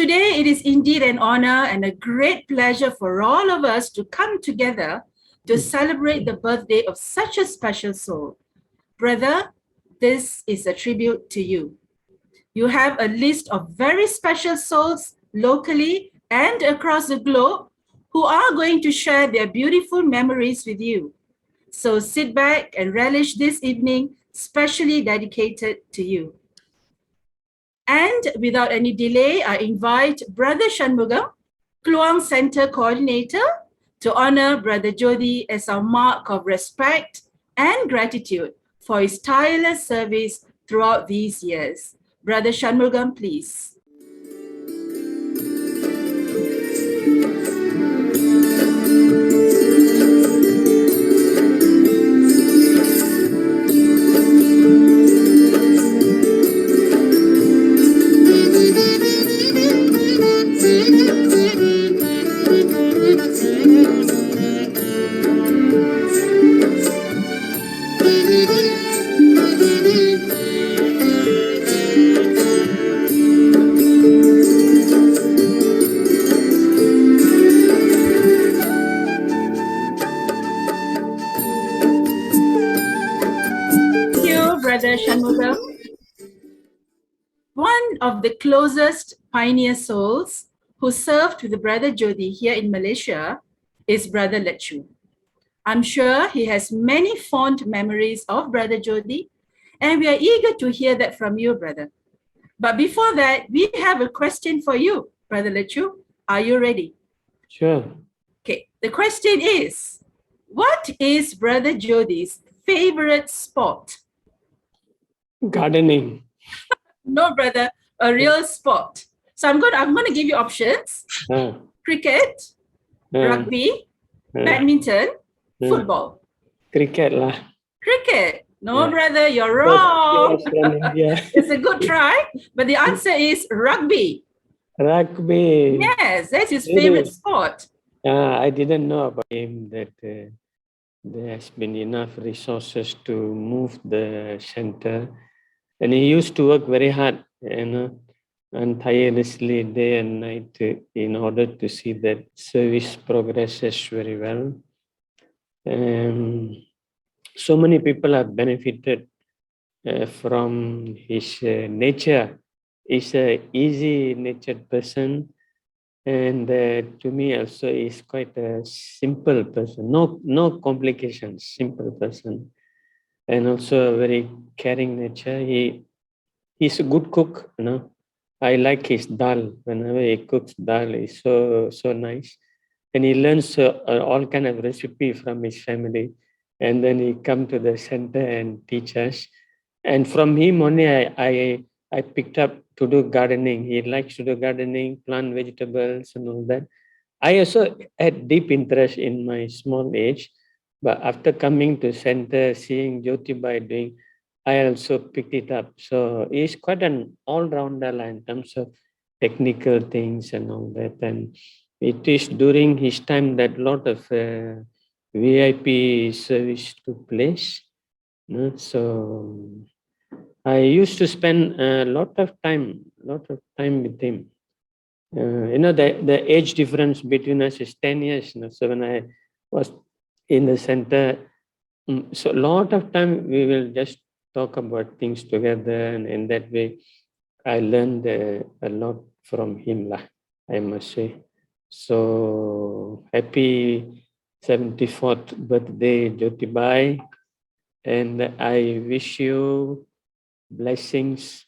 Today, it is indeed an honor and a great pleasure for all of us to come together to celebrate the birthday of such a special soul. Brother, this is a tribute to you. You have a list of very special souls locally and across the globe who are going to share their beautiful memories with you. So sit back and relish this evening, specially dedicated to you. And without any delay, I invite Brother Shanmugam, Kluang Center Coordinator, to honor Brother Jody as our mark of respect and gratitude for his tireless service throughout these years. Brother Shanmugam, please. Brother Shanmugam. One of the closest pioneer souls who served with the Brother Jody here in Malaysia is Brother Lechu. I'm sure he has many fond memories of Brother Jody, and we are eager to hear that from you, brother. But before that, we have a question for you, Brother Lechu. Are you ready? Sure. Okay, the question is, what is Brother Jody's favorite sport? Gardening. No, brother, a real sport. So I'm going to give you options. Cricket, rugby, badminton, football. Cricket lah. Cricket. No, brother, you're wrong. It's a good try, but the answer is rugby. Rugby. Yes, that's his favorite sport. I didn't know about him that there has been enough resources to move the center. And he used to work very hard, and tirelessly day and night in order to see that service progresses very well. So many people have benefited from his nature. He's an easy-natured person, and to me also is quite a simple person. No complications, simple person. And also a very caring nature. He's a good cook, I like his dal. Whenever he cooks dal, it's so nice. And he learns all kind of recipe from his family. And then he come to the center and teach us. And from him only I picked up to do gardening. He likes to do gardening, plant vegetables and all that. I also had deep interest in my small age. But after coming to center, seeing Jothi doing, I also picked it up. So he's quite an all-rounder in terms of technical things and all that. And it is during his time that a lot of VIP service took place. So I used to spend a lot of time with him. The age difference between us is 10 years. So when I was in the center, so a lot of time we will just talk about things together, and in that way I learned a lot from him, I must say. So happy 74th birthday, Jothi, and I wish you blessings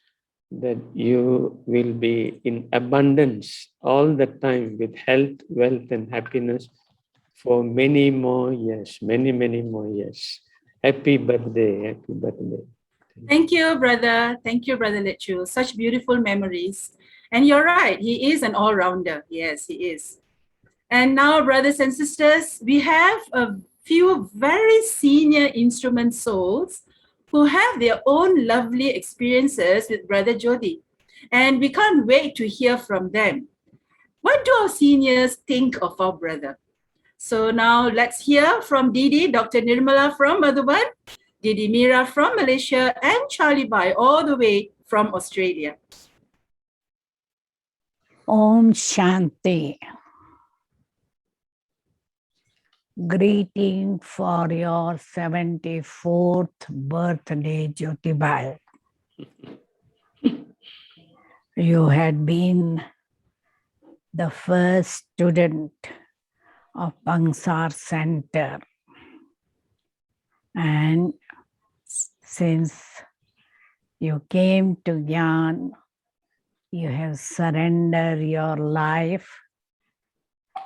that you will be in abundance all the time with health, wealth and happiness for many more years, many more years. Happy birthday, happy birthday. Thank you, brother. Thank you, Brother Lechu. Such beautiful memories. And you're right, he is an all-rounder. Yes, he is. And now, brothers and sisters, we have a few very senior instrument souls who have their own lovely experiences with Brother Jody. And we can't wait to hear from them. What do our seniors think of our brother? So now let's hear from Didi, Dr. Nirmala from Madhuban, Didi Mira from Malaysia, and Charlie Bai all the way from Australia. Om Shanti. Greeting for your 74th birthday, Jyotibai. You had been the first student of Bangsar Center, and since you came to Gyan, you have surrendered your life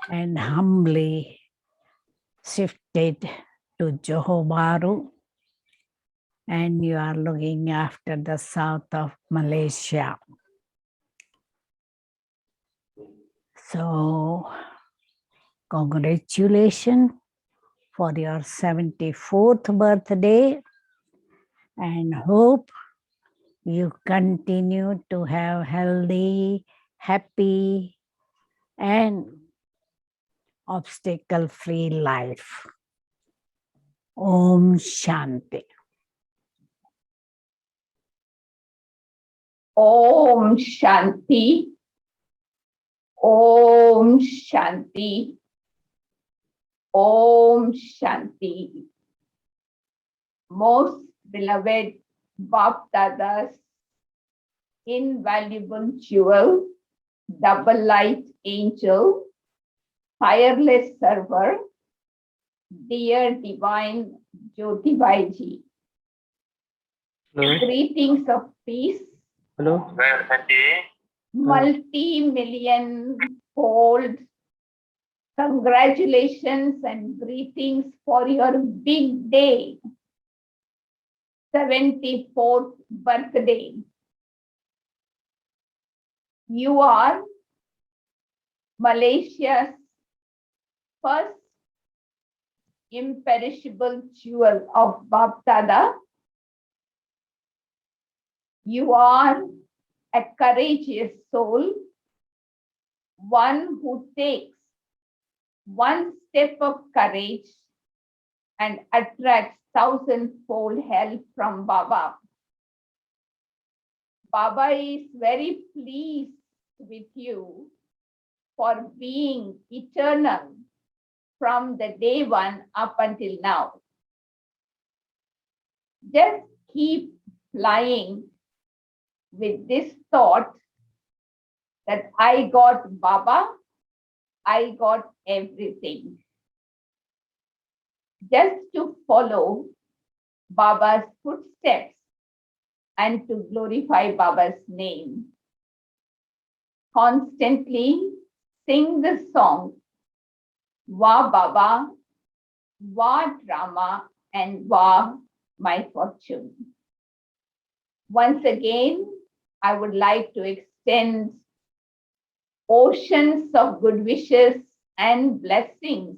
and humbly shifted to Johor Bahru, and you are looking after the south of Malaysia. So, congratulations for your 74th birthday, and hope you continue to have healthy, happy, and obstacle-free life. Om Shanti. Om Shanti. Om Shanti. Om Shanti. Most beloved Bap Dada's invaluable jewel, double light angel, tireless server, dear divine Jyothi Ji. Hello. Greetings of peace, Hello. multi-million fold congratulations and greetings for your big day, 74th birthday. You are Malaysia's first imperishable jewel of Bap Dada. You are a courageous soul, one who takes one step of courage and attracts thousandfold help from Baba. Baba is very pleased with you for being eternal from the day one up until now. Just keep flying with this thought that I got Baba, I got everything. Just to follow Baba's footsteps and to glorify Baba's name. Constantly sing the song, Wah Baba, Wah Drama, and Wah My Fortune. Once again, I would like to extend oceans of good wishes and blessings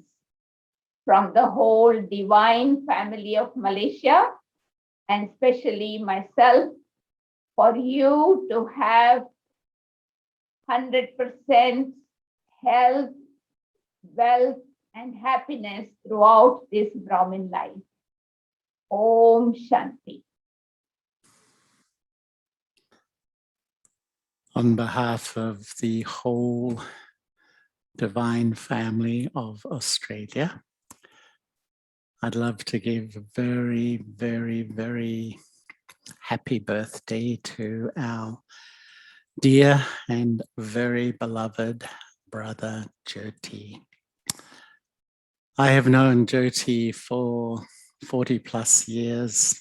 from the whole divine family of Malaysia, and especially myself, for you to have 100% health, wealth, and happiness throughout this Brahmin life. Om Shanti. On behalf of the whole divine family of Australia, I'd love to give a very, very, very happy birthday to our dear and very beloved brother Jody. I have known Jody for 40 plus years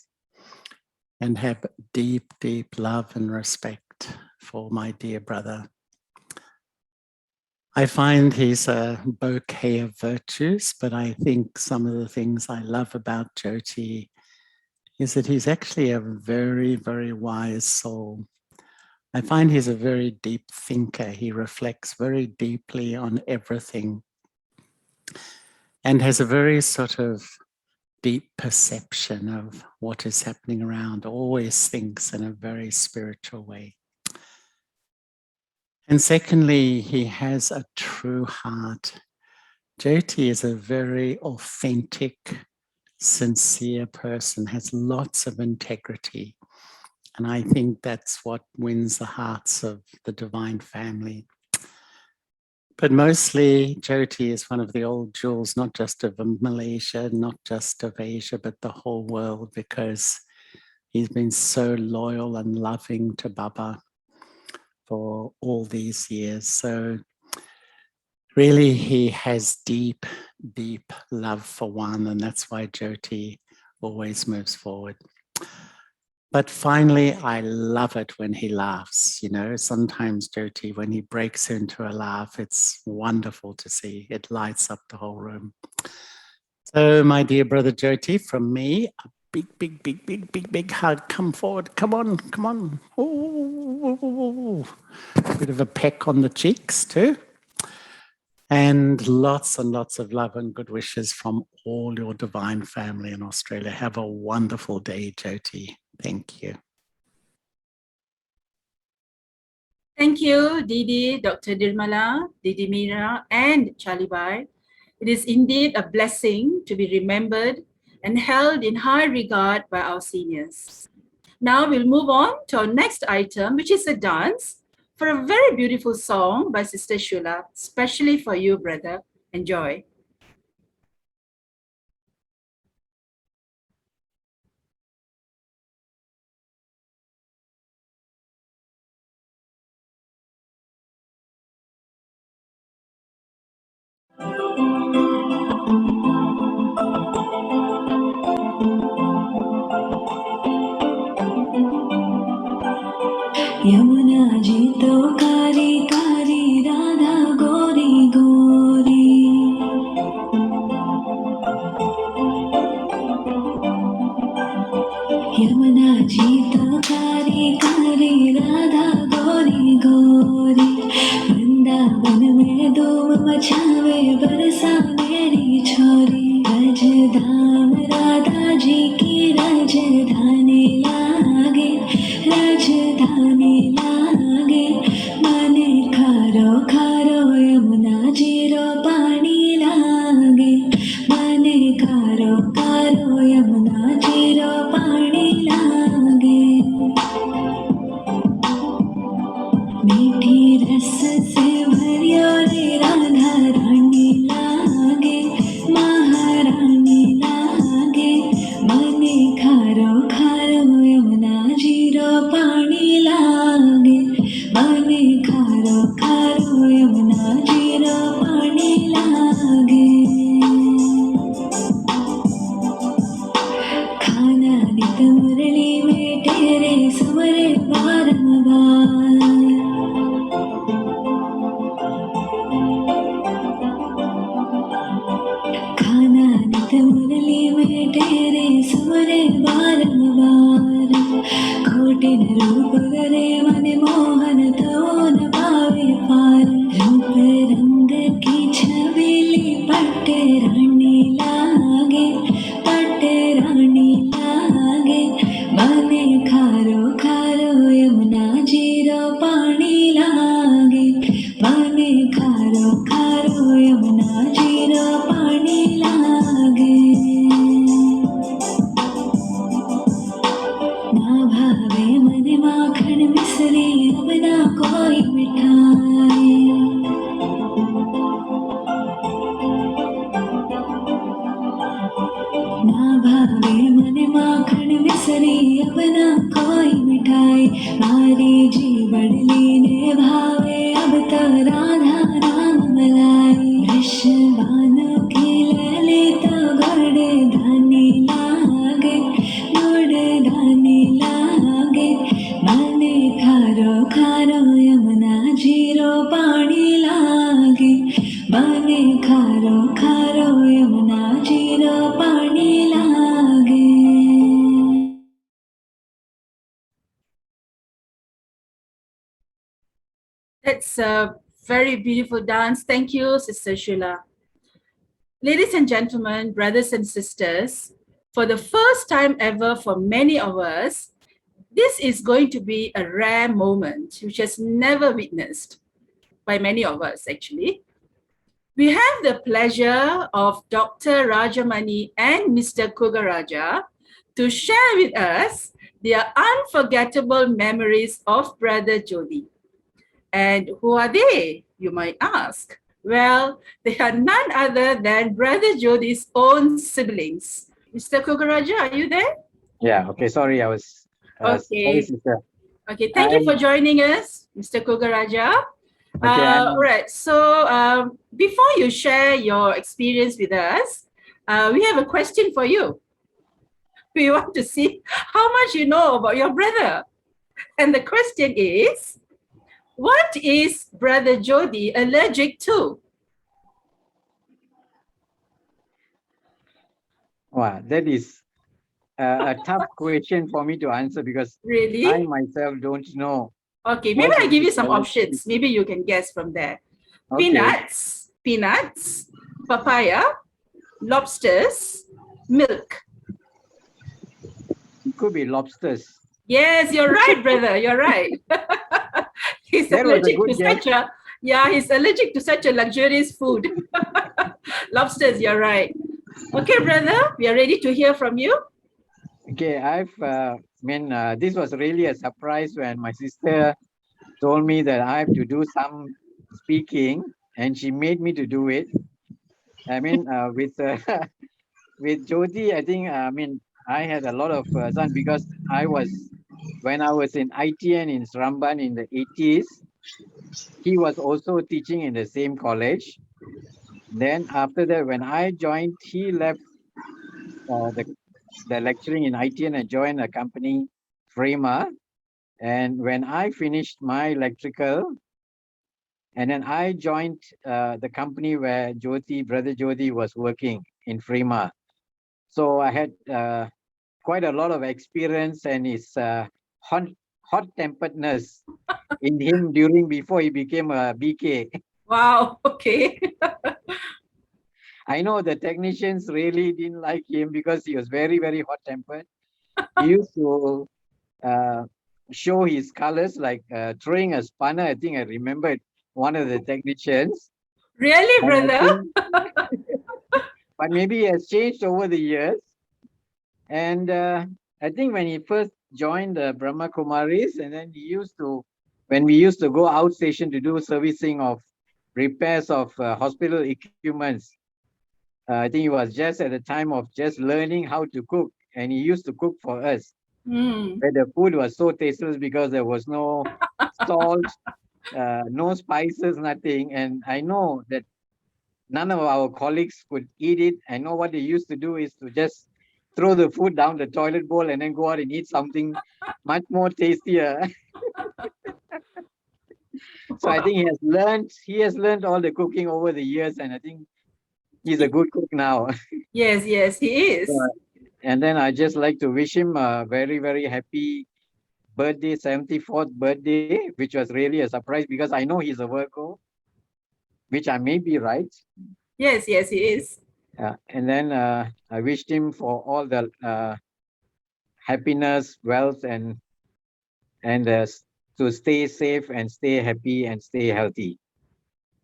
and have deep, deep love and respect for my dear brother. I find he's a bouquet of virtues, but I think some of the things I love about Jody is that he's actually a very, very wise soul. I find he's a very deep thinker. He reflects very deeply on everything and has a very sort of deep perception of what is happening around, always thinks in a very spiritual way. And secondly, he has a true heart. Jyoti is a very authentic, sincere person, has lots of integrity. And I think that's what wins the hearts of the divine family. But mostly, Jody is one of the old jewels, not just of Malaysia, not just of Asia, but the whole world, because he's been so loyal and loving to Baba for all these years. So really, he has deep, deep love for one, and that's why Jody always moves forward. But finally, I love it when he laughs. You know, sometimes Jody, when he breaks into a laugh, it's wonderful to see. It lights up the whole room. So, my dear brother Jody, from me, a big hug. Come forward. Come on, come on. Ooh. Bit of a peck on the cheeks too. And lots of love and good wishes from all your divine family in Australia. Have a wonderful day, Jody. Thank you. Thank you, Didi, Dr. Dirmala, Didi Mira, and Charlie Bai. It is indeed a blessing to be remembered and held in high regard by our seniors. Now we'll move on to our next item, which is a dance for a very beautiful song by Sister Shula, especially for you, brother. Enjoy. Yamuna ji तो कारी कारी राधा गोरी गोरी यमुना जी तो कारी कारी राधा गोरी गोरी वृंदावन में धूम मचावे बरसा मेरी छोरी रजधाम राधा जी की राजधानी लागे राजधानी लागे मने खारो खारो यमुना जीरो पानी लागे मने खारो खारो यमुना जीरो पानी लागे मीठी रस से भरियो रे राधा रानी लागे महारानी लागे मने खारो खारो यमुना जीरो पानी लागे मने खारो खारो यमुना जीरो पानी लागे खाना नित मुरली में तेरे समरे बारंबार खाना नित मुरली में तेरे समरे बारंबार कोटिन रूप करे मन मोहन तो न पावे पार रूप रंग की छबीली पट्ट रानी लागे पट्ट रानी लागे मने खारो खारो यमुना जीरो पानी लागे मने खारो खारो यमुना जीरो पानी लागे ना भावे मन माखन मिश्री अब ना कोई मिठाई ना भावे मन माखन मिश्री अब ना कोई मिठाई मारी जी बड़ली ने भावे अब तो राधा नाम मलाई वृषभानु की ललित गुड़ धानी लागे गुड़ धानी लागे मने खारो खारो यमुना जीरो पानी लागे मने खारो खारो यमुना जीरो पानी लागे That's a very beautiful dance. Thank you, Sister Shula. Ladies and gentlemen, brothers and sisters, for the first time ever for many of us, this is going to be a rare moment which has never witnessed by many of us, actually. We have the pleasure of Dr. Rajamani and Mr. Kugaraja to share with us their unforgettable memories of Brother Jody. And who are they, you might ask? Well, they are none other than Brother Jody's own siblings. Mr. Kugaraja, are you there? Yeah, okay, sorry, I was, sorry, Okay. sister. Okay, thank you for joining us, Mr. Kugaraja. Okay, All right, so before you share your experience with us, we have a question for you. We want to see how much you know about your brother. And the question is, what is Brother Jody allergic to? wow, that is a tough question for me to answer because I Really? myself don't know. Okay, maybe what I'll he give you is some allergic options. to. Maybe you can guess from there. Okay, Peanuts, papaya, lobsters, milk. it could be lobsters. Yes, you're right, brother. You're right. He's That was a allergic good to guess. he's allergic to such a luxurious food. Lobsters, you're right. Okay, brother, we are ready to hear from you. Okay, this was really a surprise when my sister told me that I have to do some speaking, and she made me to do it. I mean, with with Jody, I think, I had a lot of fun because when I was in ITN in Sramban in the 80s, he was also teaching in the same college. Then after that, when I joined, he left the lecturing in ITN and joined a company, Frema. And when I finished my electrical, and then I joined the company where Brother Jody was working in Frema. So I had quite a lot of experience and his hot-temperedness in him before he became a BK. Wow, okay. I know the technicians really didn't like him because he was very, very hot-tempered. He used to uh, show his colors like throwing a spanner. I think I remembered one of the technicians. Really, And I brother? think, but maybe he has changed over the years. And I think when he first joined the Brahma Kumaris, and then when we used to go outstation to do servicing of repairs of hospital equipments, I think he was just at the time of just learning how to cook, and he used to cook for us. Mm. Where the food was so tasteless because there was no salt, no spices, nothing. And I know that none of our colleagues could eat it. I know what they used to do is to just throw the food down the toilet bowl and then go out and eat something much more tastier. So I think he has learned all the cooking over the years, and I think he's a good cook now. Yes, yes, he is. And then I just like to wish him a very, very happy birthday, 74th birthday, which was really a surprise because I know he's a Virgo, which I may be right. Yes, yes, he is. And then I wished him for all the happiness, wealth, and to stay safe and stay happy and stay healthy.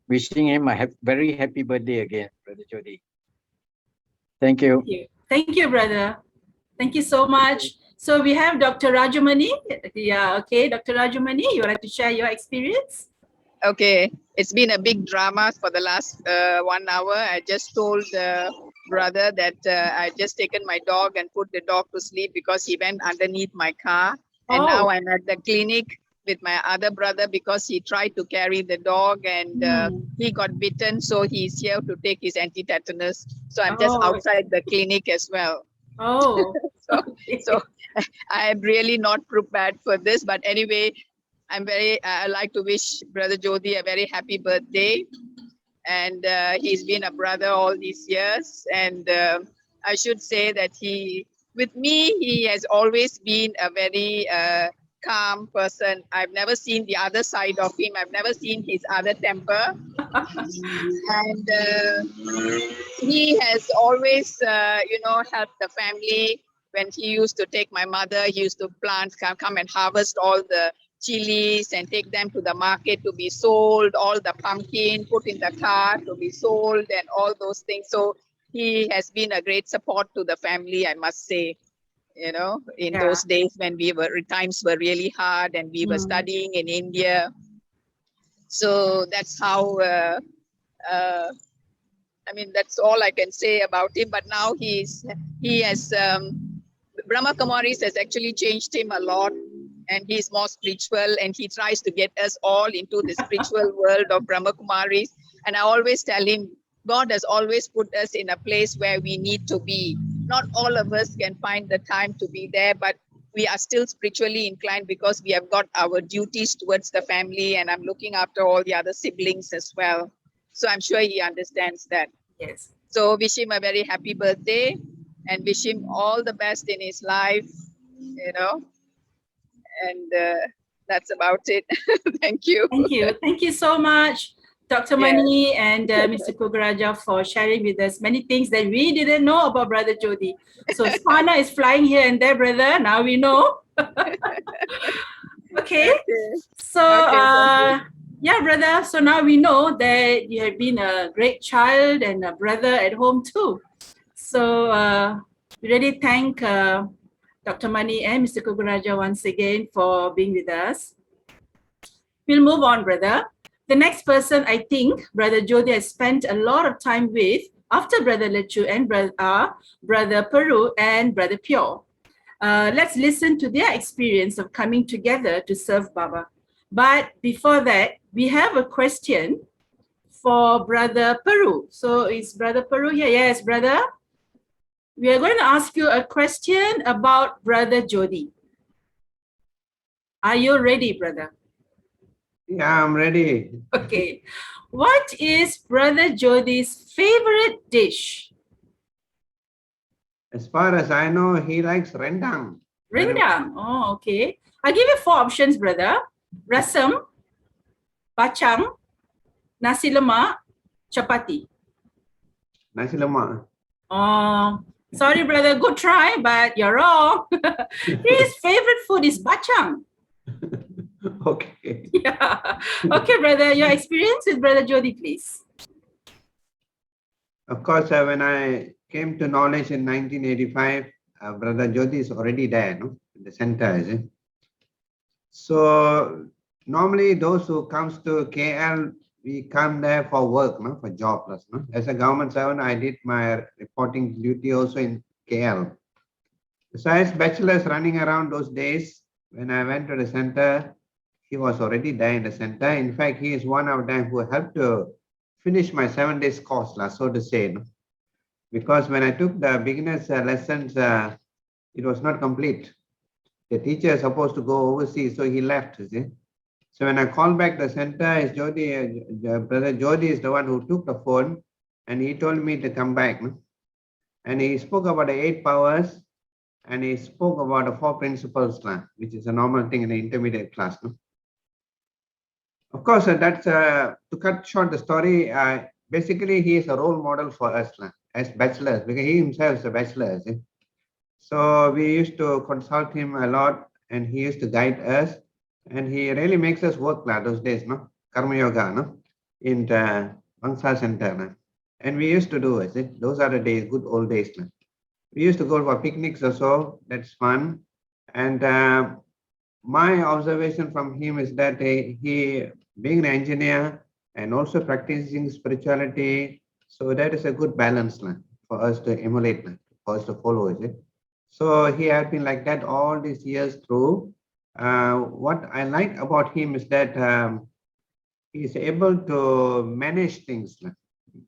Wishing him a very happy birthday again, Brother Jody. Thank you. Thank you. Thank you, brother. Thank you so much. So we have Dr. Rajamani. Yeah, okay. Dr. Rajamani, you would like to share your experience? Okay, it's been a big drama for the last 1 hour. I just told brother that I just taken my dog and put the dog to sleep because he went underneath my car. And now I'm at the clinic with my other brother because he tried to carry the dog and he got bitten. So he's here to take his anti-tetanus. So I'm just outside the clinic as well. Oh, so I am really not prepared for this. But anyway, I like to wish Brother Jody a very happy birthday. And he's been a brother all these years. And I should say that with me, he has always been a very calm person. I've never seen the other side of him. I've never seen his other temper. And he has always, helped the family. When he used to take my mother, he used to come and harvest all the chilies and take them to the market to be sold, all the pumpkin put in the car to be sold and all those things. So he has been a great support to the family, I must say, in those days when times were really hard and we were studying in India. So that's how I mean, that's all I can say about him. But now he has Brahma Kumaris has actually changed him a lot, and he's more spiritual, and he tries to get us all into the spiritual world of Brahma Kumaris. And I always tell him, God has always put us in a place where we need to be. Not all of us can find the time to be there, but we are still spiritually inclined because we have got our duties towards the family, and I'm looking after all the other siblings as well. So I'm sure he understands that. Yes. So wish him a very happy birthday and wish him all the best in his life, you know, and that's about it. Thank you. Thank you. Thank you so much, Dr. Yes. Mani and Mr. Kugaraja, for sharing with us many things that we didn't know about Brother Jody. So Spana is flying here and there, brother. Now we know. Okay. So, yeah, brother. So now we know that you have been a great child and a brother at home too. So we really thank Dr. Mani and Mr. Kugaraja once again for being with us. We'll move on, brother. The next person, I think, Brother Jody has spent a lot of time with after Brother Lechu and Brother Peru and Brother Pure. Let's listen to their experience of coming together to serve Baba. But before that, we have a question for Brother Peru. So is Brother Peru here? Yes, brother. We are going to ask you a question about Brother Jody. Are you ready, brother? Yeah, I'm ready. Okay. What is Brother Jody's favorite dish? As far as I know, he likes rendang. Rendang. Oh, okay. I'll give you 4 options, brother. Rasam, bacang, nasi lemak, chapati. Nasi lemak. Oh, sorry, brother. Good try, but you're wrong. His favorite food is bacang. Okay. Yeah. Okay, brother. Your experience with Brother Jody, please. Of course, when I came to knowledge in 1985, Brother Jody is already there, no? In the center, is it? So normally those who comes to KL, we come there for work, no? For job. No? As a government servant, I did my reporting duty also in KL. So as bachelors running around those days, when I went to the center, he was already there in the center. In fact, he is one of them who helped to finish my 7 days course, so to say. No? Because when I took the beginners lessons, it was not complete. The teacher is supposed to go overseas, so he left. You see? So when I called back the center, is Jody, Brother Jody is the one who took the phone, and he told me to come back. No? And he spoke about the 8 powers, and he spoke about the 4 principles, which is a normal thing in the intermediate class. No? Of course, that's to cut short the story. Basically, he is a role model for us as bachelors, because he himself is a bachelor. See? So we used to consult him a lot, and he used to guide us, and he really makes us work those days, no? Karma Yoga, no? In the Bangsa Center. No? And we used to do it. See? Those are the days, good old days. No? We used to go for picnics or so. That's fun. And my observation from him is that he being an engineer and also practicing spirituality, so that is a good balance for us to emulate, for us to follow. Is it? So he had been like that all these years through. What I like about him is that he is able to manage things.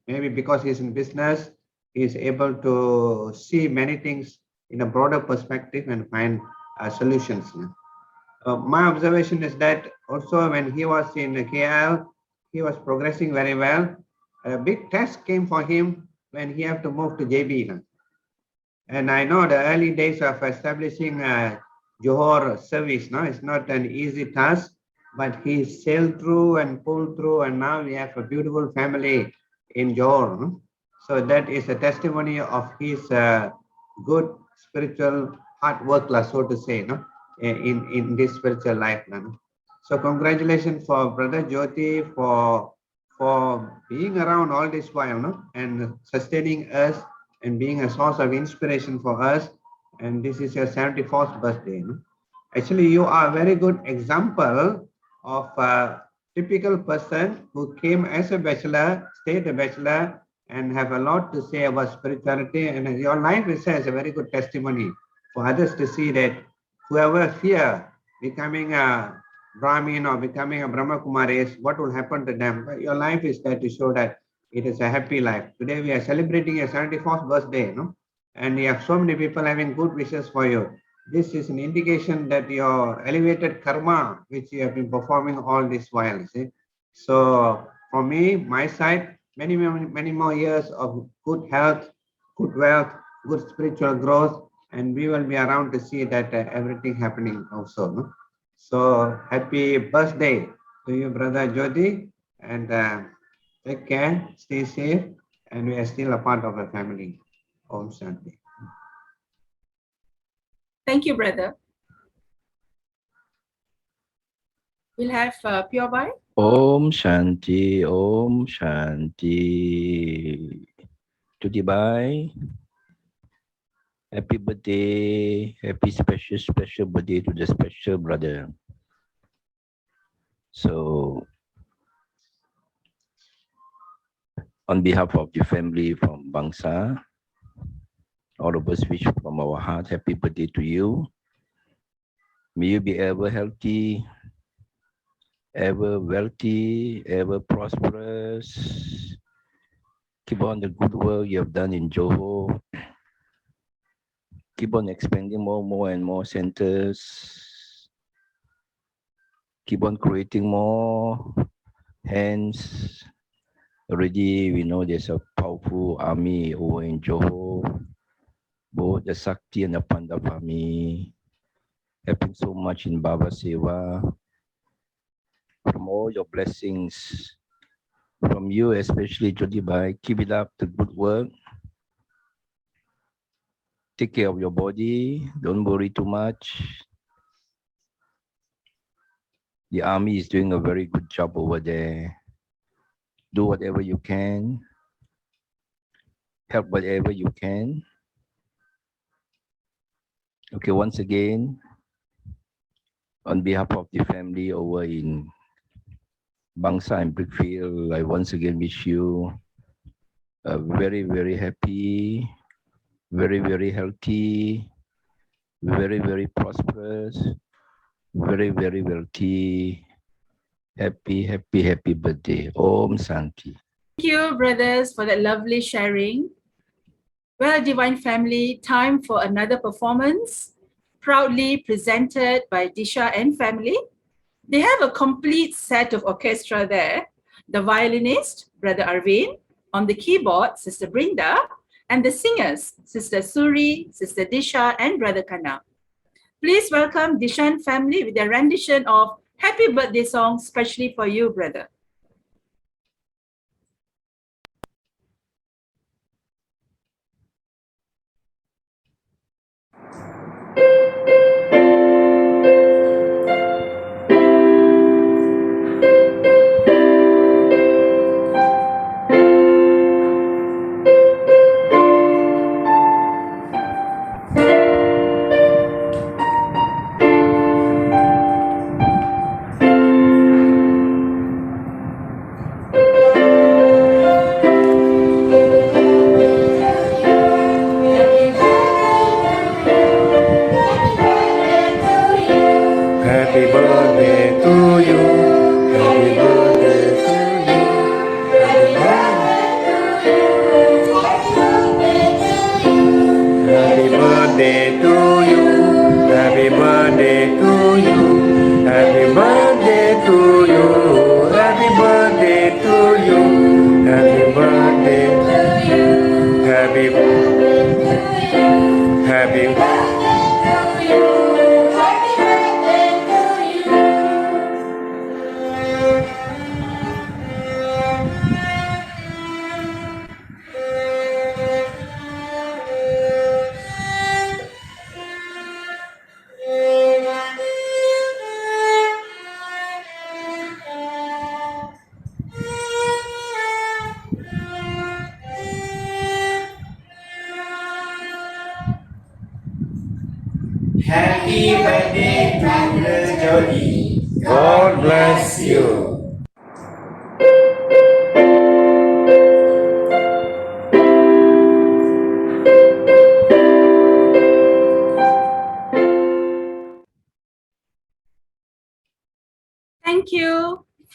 Maybe because he's in business, he is able to see many things in a broader perspective and find solutions. My observation is that also when he was in KL, he was progressing very well. A big test came for him when he had to move to JB. And I know the early days of establishing Johor service, it's not an easy task, but he sailed through and pulled through, and now we have a beautiful family in Johor. No? So that is a testimony of his good spiritual hard work, so to say, no? In this spiritual life. No? So congratulations for Brother Jothi for being around all this while, no? And sustaining us and being a source of inspiration for us. And this is your 74th birthday. No? Actually, you are a very good example of typical person who came as a bachelor, stayed a bachelor, and have a lot to say about spirituality. And your life is a very good testimony for others to see that whoever fear becoming a Brahmin or becoming a Brahma Kumaris, what will happen to them? But your life is there to show that it is a happy life. Today we are celebrating your 74th birthday, no? And we have so many people having good wishes for you. This is an indication that your elevated karma, which you have been performing all this while, see? So for me, my side, many more years of good health, good wealth, good spiritual growth, and we will be around to see that everything happening also. No? So happy birthday to you, brother Jody, and take care, stay safe, and we are still a part of the family. Om Shanti. Thank you, brother. We'll have Pure Bhai. Om Shanti, Om Shanti. Jody Bhai, happy birthday, happy special birthday to the special brother. So, on behalf of the family from Bangsa, all of us wish from our heart, happy birthday to you. May you be ever healthy, ever wealthy, ever prosperous. Keep on the good work you have done in Johor. Keep on expanding more and more centers. Keep on creating more hands. Already we know there's a powerful army over in Johor, both the Sakti and the Pandava army, helping so much in Baba Seva. From all your blessings, from you especially, Jody Bhai, keep it up, the good work. Take care of your body, don't worry too much. The army is doing a very good job over there. Do whatever you can. Help whatever you can. Okay, once again, on behalf of the family over in Bangsa and Brickfield, I once again wish you a very, very happy, very, very healthy, very, very prosperous, very, very wealthy, happy birthday. Om Shanti. Thank you, brothers, for that lovely sharing. Well, Divine Family, time for another performance, proudly presented by Disha and family. They have a complete set of orchestra there. The violinist, Brother Arvind, on the keyboard, Sister Brinda, and the singers, Sister Suri, Sister Disha, and Brother Kana. Please welcome Dishan family with their rendition of Happy Birthday song, specially for you, brother. Happy birthday to you. Happy birthday to you. Happy birthday to you. Happy birthday to you. Happy birthday to you. Happy birthday to you. Happy birthday to you. Happy Happy birthday to Jody. God bless you.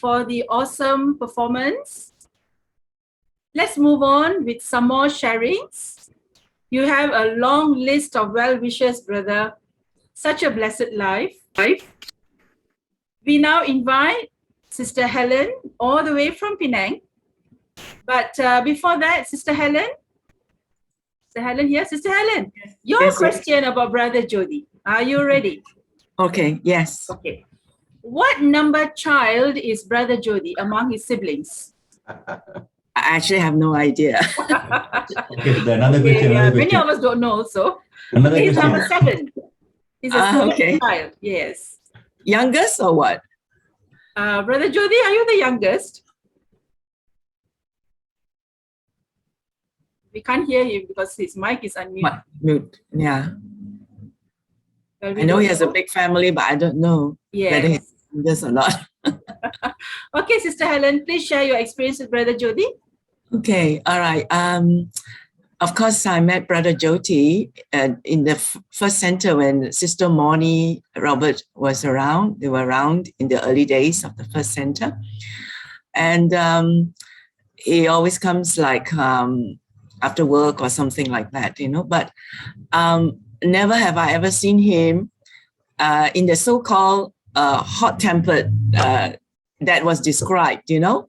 for the awesome performance. Let's move on with some more sharings. You have a long list of well wishes, brother. Such a blessed life. We now invite Sister Helen all the way from Penang. But before that, Sister Helen here. Sister Helen, your Yes, yes. question about Brother Jody. Are you ready? Okay, yes. Okay. What number child is Brother Jody among his siblings? I actually have no idea. Okay, another question. Yeah, Another many question. of us don't know also. Another He's question. number 7. He's a seventh Okay. child. Yes. Youngest or what? Brother Jody, are you the youngest? We can't hear him because his mic is unmuted. Mute. Yeah. Well, we I know don't he has a big family, but I don't know whether Yes. he's youngest or not. Okay, Sister Helen, please share your experience with Brother Jody. Okay, all right. Of course, I met Brother Jothi in the first center when Sister Moni Robert was around. They were around in the early days of the first center. And he always comes like after work or something like that, you know. But never have I ever seen him in the so-called hot-tempered that was described, you know.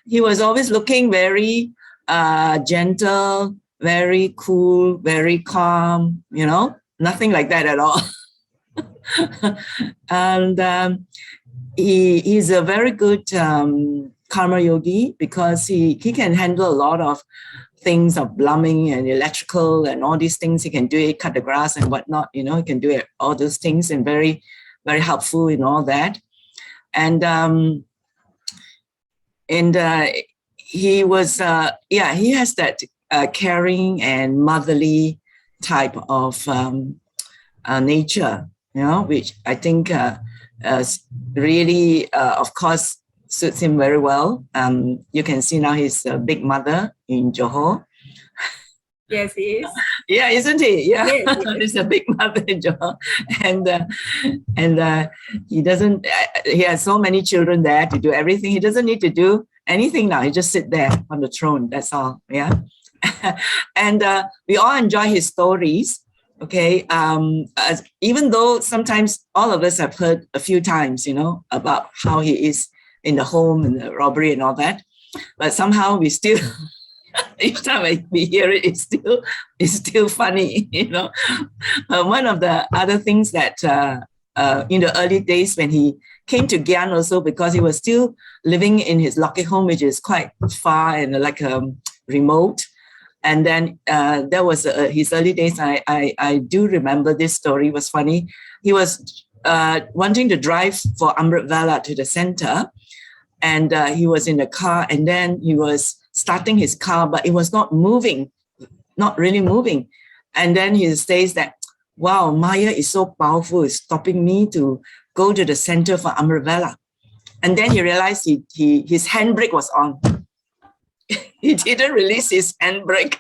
He was always looking very gentle, very cool, very calm, you know, nothing like that at all. And he's a very good karma yogi because he can handle a lot of things of plumbing and electrical and all these things. He can do it, cut the grass and whatnot, you know, he can do it, all those things, and very, very helpful in all that. And he was, he has that caring and motherly type of nature, you know, which I think really, of course, suits him very well. You can see now he's a big mother in Johor. Yes, he is. Yeah, isn't he? Yeah, Yes, yes. he's a big mother in Johor, and he doesn't. He has so many children there to do everything. He doesn't need to do anything now. He just sit there on the throne. That's all. Yeah, and we all enjoy his stories. Okay, even though sometimes all of us have heard a few times, you know, about how he is in the home and the robbery and all that, but somehow we still. Each time we hear it, it's still funny, you know. One of the other things that in the early days when he came to Gyan also, because he was still living in his Lokiks home, which is quite far and like remote. And then there was his early days. I do remember this story. It was funny. He was wanting to drive for Amrit Vala to the center, and he was in the car, and then he was starting his car, but it was not moving, not really moving. And then he says that, wow, Maya is so powerful, it's stopping me to go to the center for Amrit Vala. And then he realized his handbrake was on. He didn't release his handbrake.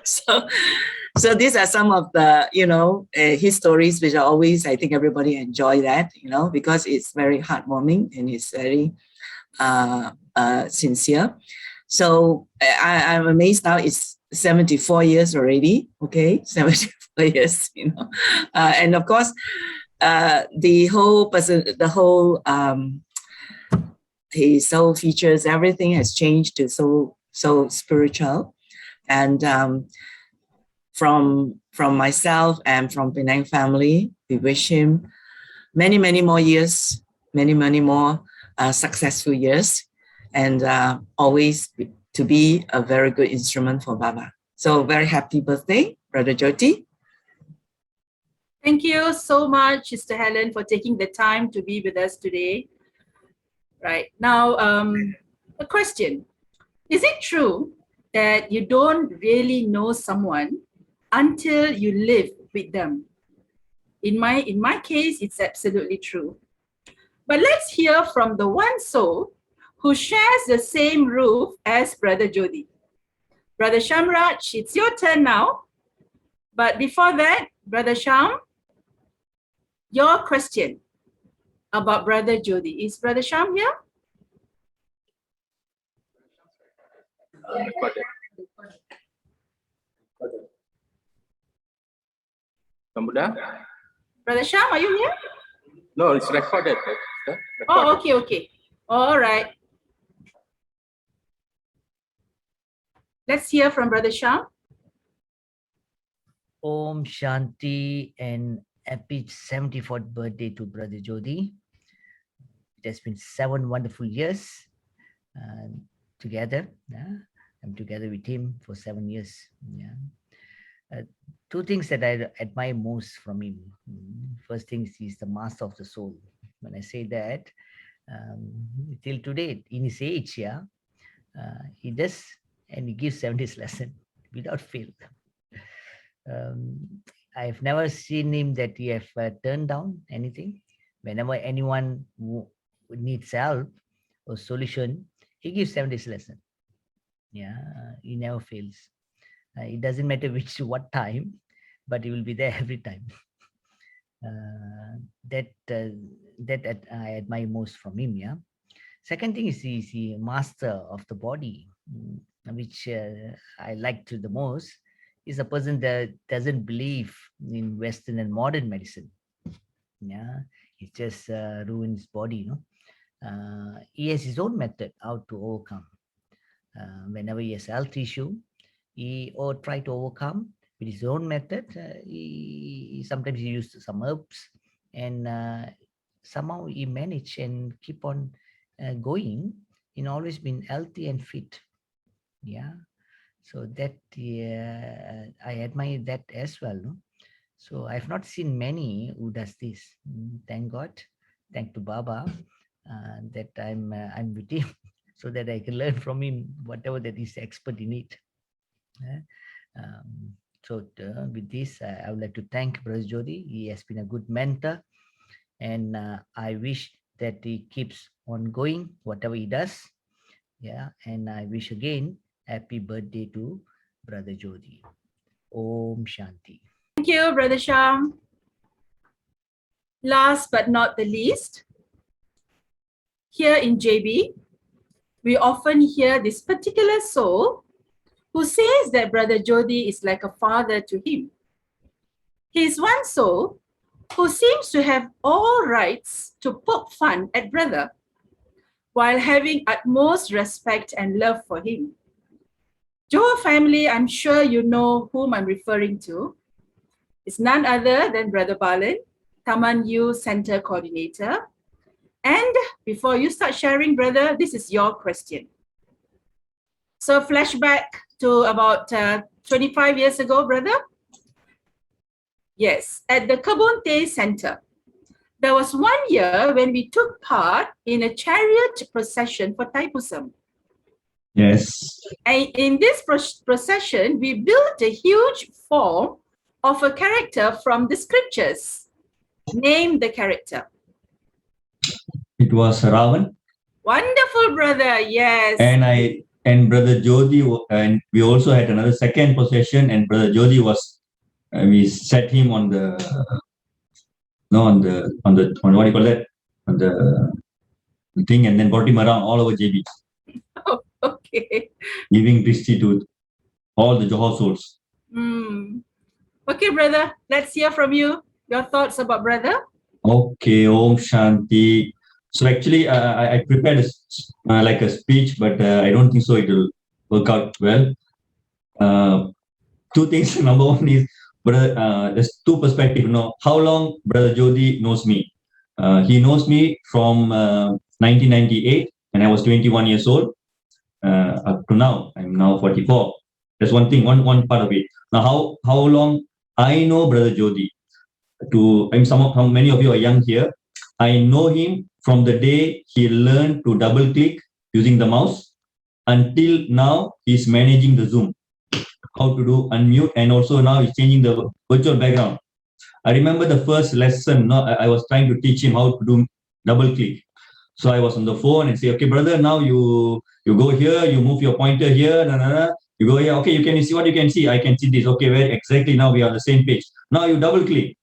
So these are some of the, you know, his stories, which are always, I think everybody enjoy that, you know, because it's very heartwarming and it's very sincere. So I'm amazed now it's 74 years already. Okay, 74 years, you know. And of course, the whole person, his soul features, everything has changed to so spiritual. And from myself and from Penang family, we wish him many, many more years, many, many more successful years, and always to be a very good instrument for Baba. So very happy birthday, Brother Jothi. Thank you so much, Sister Helen, for taking the time to be with us today. Right, now, a question. Is it true that you don't really know someone until you live with them? In my case, it's absolutely true. But let's hear from the one soul who shares the same roof as Brother Jody. Brother Shamraj, it's your turn now. But before that, Brother Sham, your question. about Brother Jody. Is Brother Sham here? Brother Sham, are you here? No, it's recorded. Oh, okay, okay. All right. Let's hear from Brother Sham. Om Shanti and happy 74th birthday to Brother Jody. It has been 7 wonderful years together. I'm together with him for 7 years. Two things that I admire most from him. First thing is he's the master of the soul. When I say that, till today, in his age, he does and he gives 70s lesson without fail. I've never seen him that he have turned down anything. Whenever anyone needs help or solution, he gives 70s lesson. He never fails. It doesn't matter what time, but he will be there every time. That I admire most from him. Second thing is he's the master of the body, which I like to the most. Is a person that doesn't believe in Western and modern medicine. It just ruins body. He has his own method how to overcome. Whenever he has health issue, he try to overcome with his own method. Sometimes he used some herbs, and somehow he managed and keep on going. He always been healthy and fit. So that I admire that as well. So I've not seen many who does this. Thank God, thank to Baba that I'm with him, so that I can learn from him whatever that he's expert in it. So with this, I would like to thank Brother Jody. He has been a good mentor, and I wish that he keeps on going whatever he does. And I wish again happy birthday to Brother Jody. Om Shanti. Thank you, Brother Sham. Last but not the least, here in JB, we often hear this particular soul who says that Brother Jody is like a father to him. He is one soul who seems to have all rights to poke fun at brother while having utmost respect and love for him. Johor family, I'm sure you know whom I'm referring to. It's none other than Brother Balan, Taman U Center Coordinator. And before you start sharing, brother, this is your question. So flashback to about 25 years ago, brother. Yes, at the Kebun Teh Center. There was 1 year when we took part in a chariot procession for Thaipusam. Yes. And in this procession, we built a huge form of a character from the scriptures. Name the character. It was Ravan. Wonderful, brother. Yes. And Brother Jody, and we also had another second procession, and Brother Jody was, we set him on the, on what do you call that? On the thing, and then brought him around all over JB. Oh, okay. Giving Christy to all the Johor souls. Okay, brother. Let's hear from you. Your thoughts about brother. Okay, Om Shanti. So actually, I prepared like a speech, but I don't think so it will work out well. Two things. Number one is, there's two perspectives. How long Brother Jody knows me? He knows me from 1998, and I was 21 years old. Up to now, I'm now 44. That's one thing, one part of it. Now, how long I know Brother Jody? How many of you are young here? I know him from the day he learned to double click using the mouse until now he's managing the Zoom, how to do unmute, and also now he's changing the virtual background. I remember the first lesson, I was trying to teach him how to do double click. So I was on the phone and say, okay, brother, now you go here, you move your pointer here, you go here, okay, you can see what you can see. I can see this. Okay, very exactly, now we are on the same page. Now you double click.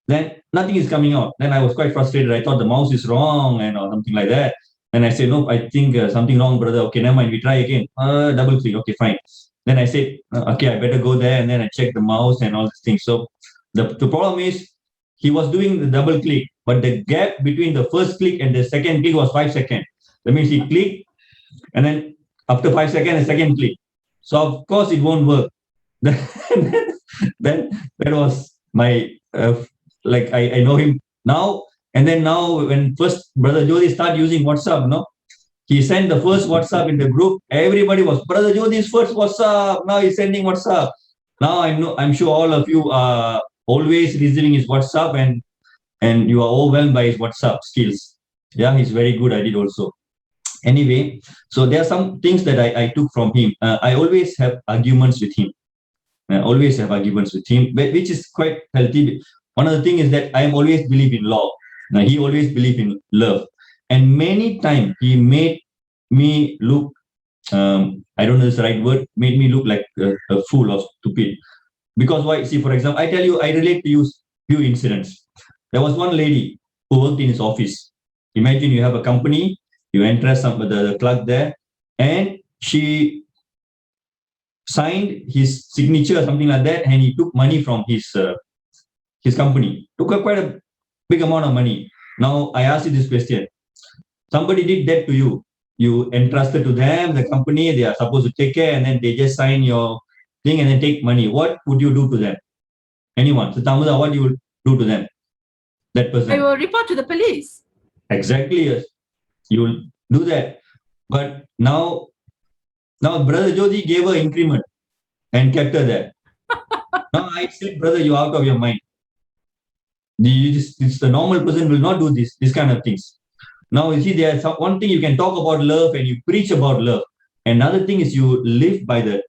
Then nothing is coming out. Then I was quite frustrated. I thought the mouse is wrong and or something like that. Then I said, no, I think something wrong, brother. Okay, never mind. We try again. Double click. Okay, fine. Then I said, okay, I better go there. And then I checked the mouse and all these things. So the problem is he was doing the double click, but the gap between the first click and the second click was 5 seconds. That means he clicked and then after 5 seconds, a second click. So of course it won't work. Then that was my like I know him now. And then now when first Brother Jody started using WhatsApp, no, he sent the first WhatsApp in the group. Everybody was Brother Jody's first WhatsApp. Now he's sending WhatsApp. Now I'm sure all of you are always receiving his WhatsApp and you are overwhelmed by his WhatsApp skills. Yeah, he's very good at it also. Anyway, so there are some things that I took from him. I always have arguments with him. Which is quite healthy. One of the things is that I always believe in law. Now, he always believed in love. And many times he made me look, I don't know the right word, made me look like a fool or stupid. Because why? See, for example, I tell you, I relate to you few incidents. There was one lady who worked in his office. Imagine you have a company, you enter the clerk there, and she signed his signature or something like that, and he took money from his company. Took quite a big amount of money. Now I ask you this question: somebody did that to you. You entrusted to them the company. They are supposed to take care, and then they just sign your thing and then take money. What would you do to them? Anyone? So Tamuda, what you would do to them? That person. I will report to the police. Exactly, yes. You will do that. But now Brother Jody gave her increment and kept her there. Now I said, brother, you're out of your mind. The normal person will not do this kind of things. Now you see, there's one thing you can talk about love and you preach about love. Another thing is you live by that.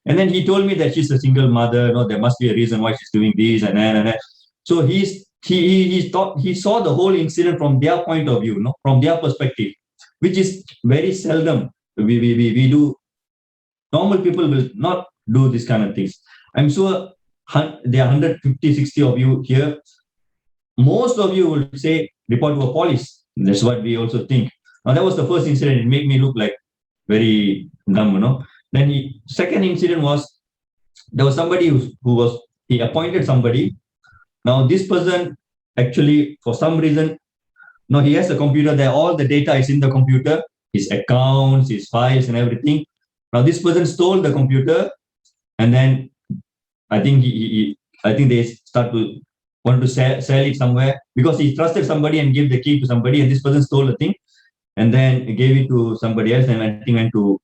And then he told me that she's a single mother. No, there must be a reason why she's doing this and that and that. So he saw the whole incident from their point of view, no, from their perspective, which is very seldom we do. Normal people will not do this kind of things. I'm sure there are 150, 60 of you here. Most of you will say, report to a police. That's what we also think. Now, that was the first incident. It made me look like very dumb, you know. Then second incident was, there was somebody he appointed somebody. Now, this person actually, for some reason, now he has a computer there. All the data is in the computer, his accounts, his files and everything. Now, this person stole the computer, and then I think they want to sell it somewhere because he trusted somebody and gave the key to somebody, and this person stole the thing and then gave it to somebody else, and I think went to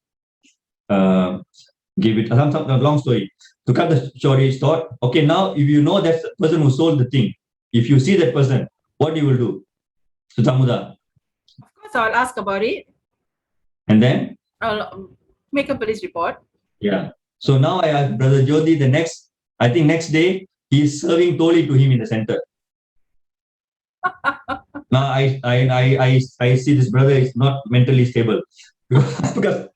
give it some long story. To cut the story short, okay, now if you know that's the person who sold the thing, if you see that person, what you will do? So Tamuda. Of course, I'll ask about it. And then? I'll make a police report. Yeah. So now I asked Brother Jody next day, he's serving Toli to him in the center. Now I see this brother is not mentally stable because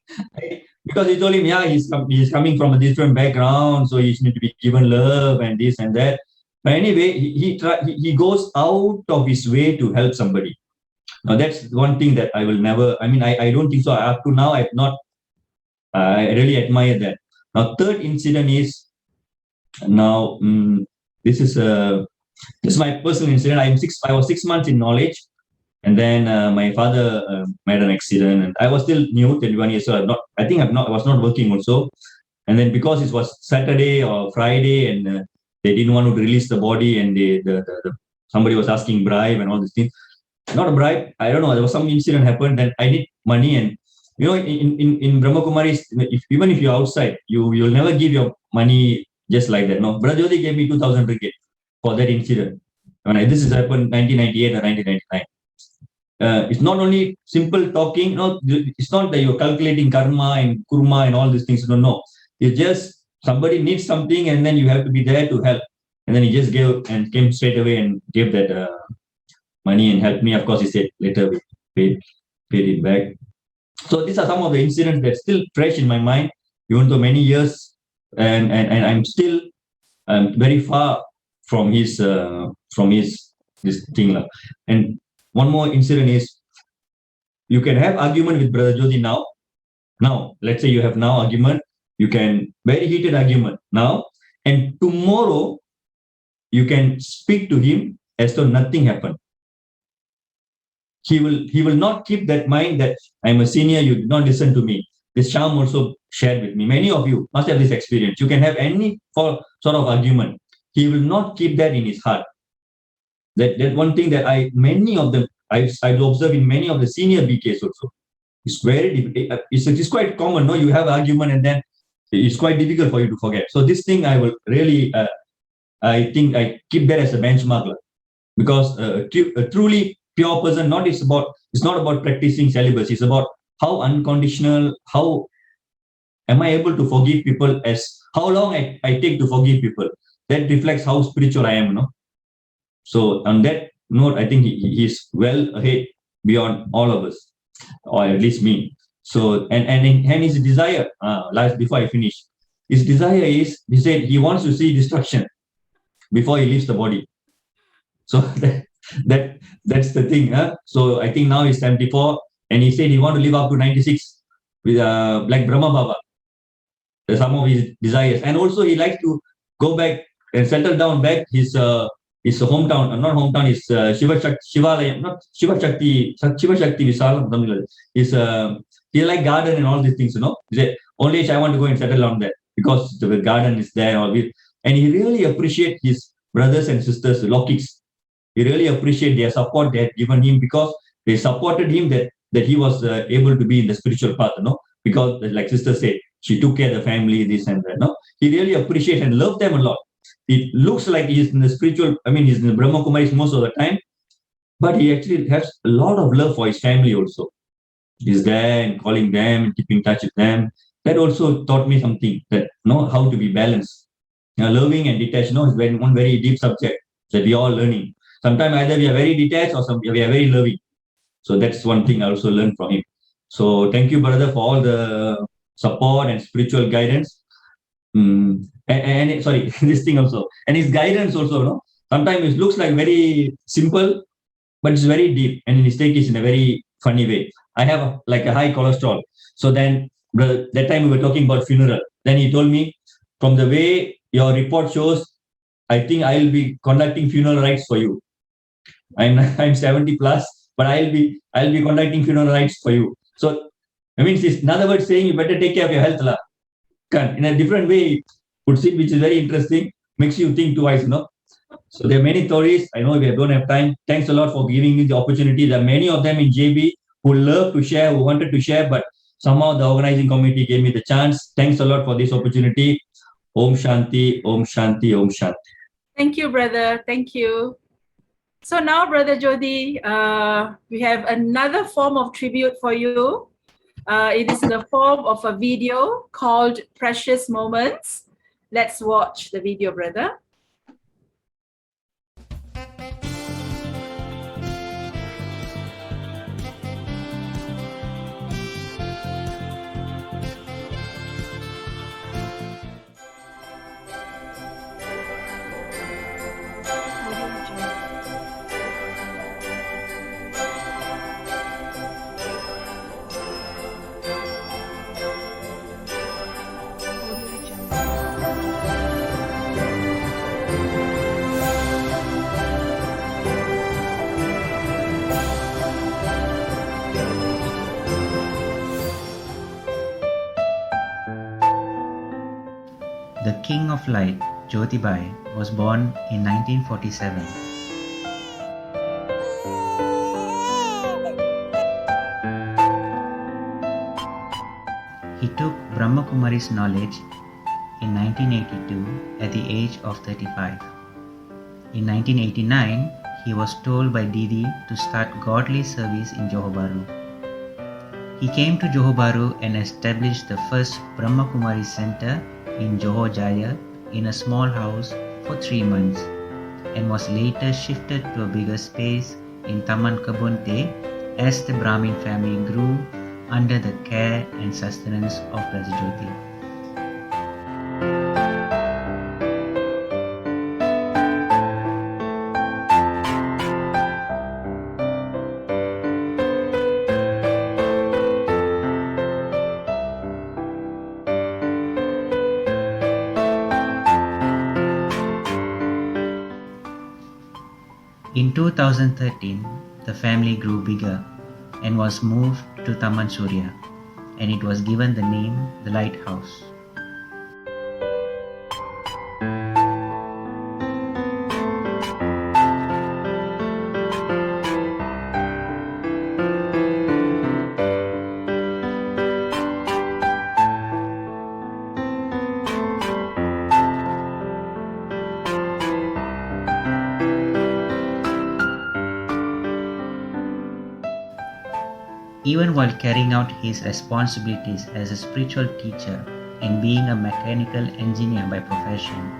he told him, yeah, he's coming from a different background, so he needs to be given love and this and that. But anyway, he goes out of his way to help somebody. Now that's one thing that I will never. I mean, I don't think so. Up to now, I've not. I really admire that. Now, third incident is now. This is my personal incident. I was 6 months in knowledge, and then my father made an accident, and I was still new, 21 years old. I was not working also, and then because it was Saturday or Friday, and they didn't want to release the body, and somebody was asking bribe and all these things. Not a bribe. I don't know. There was some incident happened, and I need money, and you know, in Brahma Kumaris, even if you're outside, you'll never give your money just like that. No, Brother Jody gave me 2,000 ringgit for that incident. This has happened 1998 or 1999. It's not only simple talking. No, it's not that you're calculating karma and kurma and all these things. No. It's just somebody needs something, and then you have to be there to help. And then he just came straight away and gave that money and helped me. Of course, he said later we paid it back. So these are some of the incidents that still fresh in my mind, even though many years, and I'm still very far from his from his this thing. And one more incident is, you can have argument with Brother Jody now. Now, let's say you have now argument, you can very heated argument now, and tomorrow you can speak to him as though nothing happened. He will not keep that mind that I'm a senior, you did not listen to me. This Sham also shared with me. Many of you must have this experience. You can have any sort of argument. He will not keep that in his heart. That one thing that many of them I've observed in many of the senior BKs also. It's quite common, no? You have argument and then it's quite difficult for you to forget. So this thing I will really, I think I keep that as a benchmark, because a truly pure person, it's not about practicing celibacy. It's about how unconditional, how am I able to forgive people, as how long I take to forgive people. That reflects how spiritual I am, no? So on that note, I think he's well ahead beyond all of us, or at least me. So and his desire, before I finish, his desire is, he said he wants to see destruction before he leaves the body. So that's the thing. So I think now he's 74, and he said he want to live up to 96 with like Brahma Baba. Some of his desires, and also he likes to go back and settle down back his hometown, not hometown, his Shivalayam, not Shiva Shakti Visalam, something like that. He like garden and all these things, you know. He said, only I want to go and settle down there because the garden is there. And he really appreciate his brothers and sisters, the Lokiks. He really appreciate their support they had given him, because they supported him that he was able to be in the spiritual path, you know. Because like sister said, she took care of the family, this and that. No, he really appreciate and love them a lot. It looks like he's in the spiritual, he's in the Brahma Kumaris most of the time, but he actually has a lot of love for his family also. He's there and calling them and keeping in touch with them. That also taught me something, that how to be balanced. Loving and detached, is one very deep subject that we all learning. Sometimes either we are very detached or we are very loving. So that's one thing I also learned from him. So thank you, brother, for all the support and spiritual guidance. And sorry, this thing also, and his guidance also. Sometimes it looks like very simple, but it's very deep, and his take is in a very funny way. I have a high cholesterol, so then that time we were talking about funeral. Then he told me, from the way your report shows, I think I'll be conducting funeral rites for you. I'm 70 plus, but I'll be conducting funeral rites for you. So it's in other words saying you better take care of your health, lah. In a different way, puts it, which is very interesting, makes you think twice, So there are many stories. I know we don't have time. Thanks a lot for giving me the opportunity. There are many of them in JB who love to share, who wanted to share, but somehow the organizing committee gave me the chance. Thanks a lot for this opportunity. Om Shanti, Om Shanti, Om Shanti. Thank you, brother. Thank you. So now, Brother Jody, we have another form of tribute for you. It is in the form of a video called Precious Moments. Let's watch the video, brother. The King of Light, Jothi was born in 1947. He took Brahma Kumari's knowledge in 1982 at the age of 35. In 1989, he was told by Didi to start godly service in Johor Bahru. He came to Johor Bahru and established the first Brahma Kumari Center in Johor Jaya in a small house for 3 months, and was later shifted to a bigger space in Taman Kebun Teh as the Brahmin family grew under the care and sustenance of Brother Jothi. In 2013, the family grew bigger and was moved to Taman Surya, and it was given the name The Lighthouse. Even while carrying out his responsibilities as a spiritual teacher and being a mechanical engineer by profession,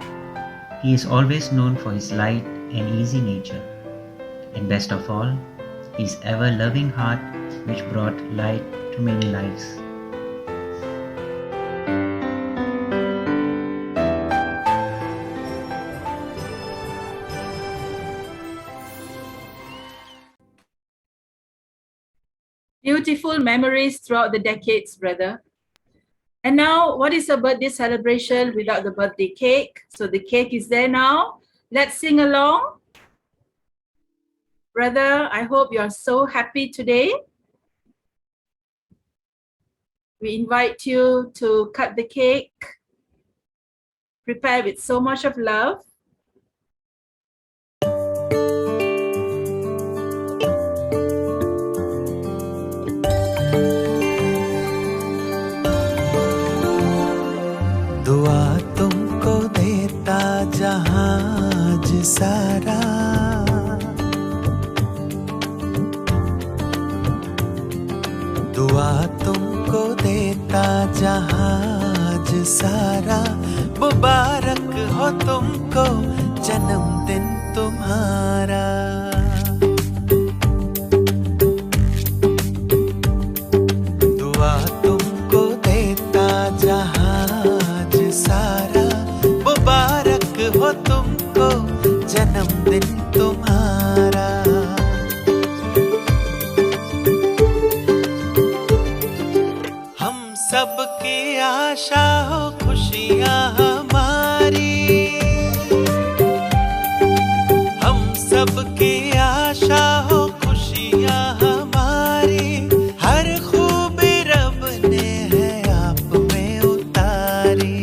he is always known for his light and easy nature, and best of all, his ever-loving heart which brought light to many lives. Beautiful memories throughout the decades, brother. And now, what is a birthday celebration without the birthday cake? So the cake is there now. Let's sing along. Brother, I hope you are so happy today. We invite you to cut the cake, prepared with so much of love. दुआ तुमको देता जहाज सारा, दुआ तुमको देता जहाज सारा, मुबारक हो तुमको जन्मदिन तुम्हारा। दुआ तुमको देता जहाज सारा, मुबारक हो तुमको जन्मदिन तुम्हारा। हम सबकी आशा हो खुशियाँ हमारी, हम सबकी आशा हो खुशियाँ हमारी, हर खूबी रब ने है आप में उतारी।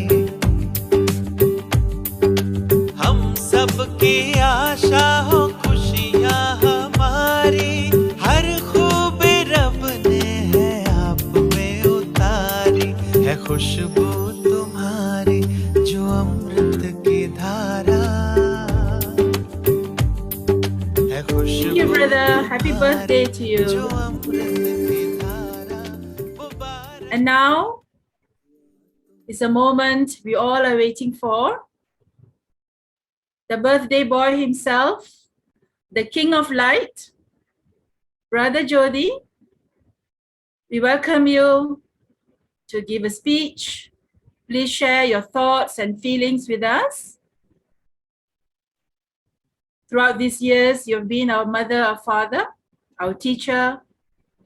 हम सबकी आशा हो खुशियाँ हमारी, हर खूबी रब ने है आप में उतारी। है खुशबू तुम्हारी जो अमृत की धारा, है खुशबू Thank you, brother. Happy birthday to जो you. अमृत की धारा। And now is a moment we all are waiting for. The birthday boy himself, the King of Light, Brother Jody. We welcome you to give a speech. Please share your thoughts and feelings with us. Throughout these years, you've been our mother, our father, our teacher,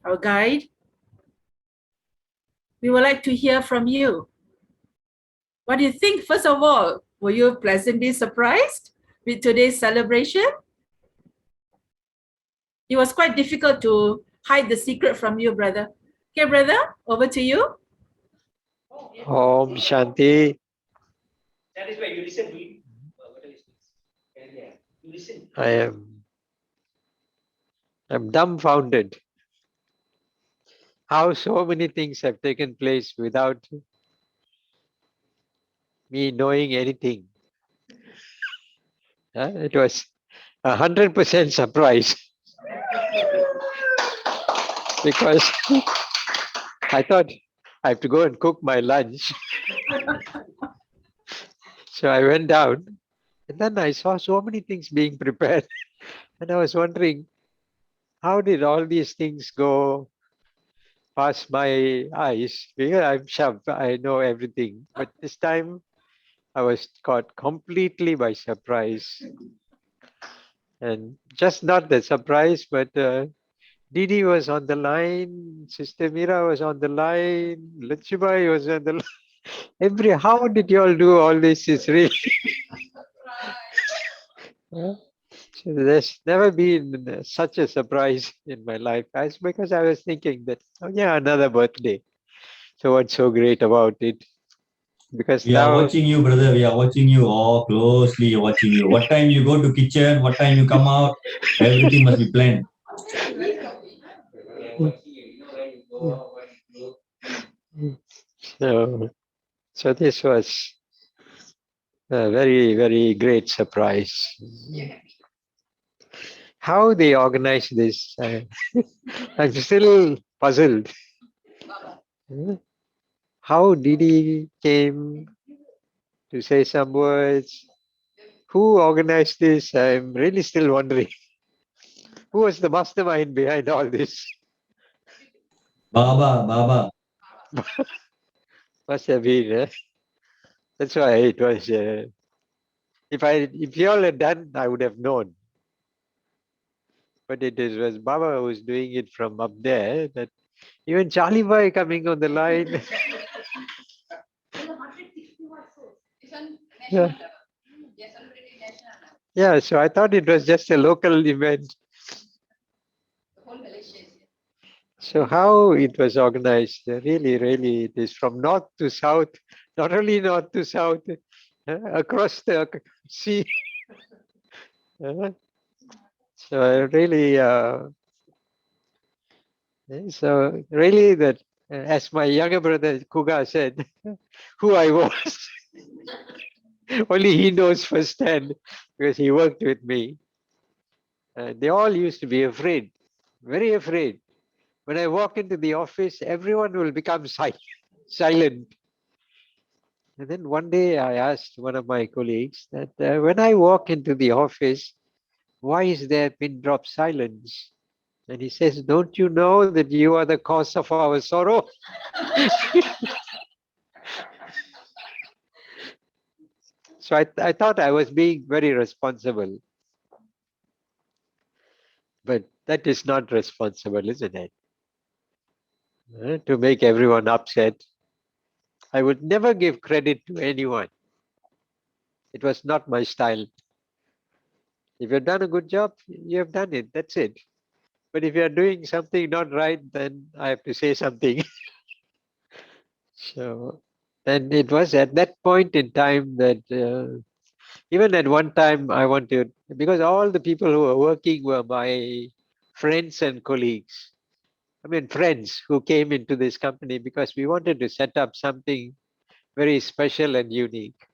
our guide. We would like to hear from you. What do you think? First of all, were you pleasantly surprised with today's celebration? It was quite difficult to hide the secret from you, brother. Okay, brother, over to you. Om Shanti. That is why you listen to it. You listen. I'm dumbfounded. How so many things have taken place without me knowing anything. It was 100% surprise. Because I thought I have to go and cook my lunch. So I went down and then I saw so many things being prepared. And I was wondering, how did all these things go past my eyes? Because I'm sharp, I know everything. But this time I was caught completely by surprise. And just not the surprise, but Didi was on the line, Sister Mira was on the line, Lachubai was on the line. How did you all do all this? Is really So there's never been such a surprise in my life. It's because I was thinking that, oh yeah, another birthday. So what's so great about it? Because We are now, watching you, brother. We are watching you all closely watching you. What time you go to kitchen, what time you come out, everything must be planned. so this was a very, very great surprise. How they organized this, I'm still puzzled. How Didi came to say some words. Who organized this? I'm really still wondering. Who was the mastermind behind all this? Baba. Must have been. That's why it was. If you all had done, I would have known. But was Baba who was doing it from up there. That even Charlie Boy coming on the line. Yeah. Yeah, so I thought it was just a local event. So how it was organized, really, really, it is from north to south, not only north to south, across the sea. So really, that, as my younger brother Kuga said, who I was, only he knows firsthand because he worked with me. They all used to be afraid, very afraid. When I walk into the office, everyone will become silent. And then one day I asked one of my colleagues that when I walk into the office, why is there pin drop silence? And he says, don't you know that you are the cause of our sorrow? So I thought I was being very responsible. But that is not responsible, isn't it? To make everyone upset. I would never give credit to anyone. It was not my style. If you've done a good job, you have done it. That's it. But if you're doing something not right, then I have to say something. So, and it was at that point in time that even at one time I wanted, because all the people who were working were my friends and colleagues. I mean, friends who came into this company because we wanted to set up something very special and unique.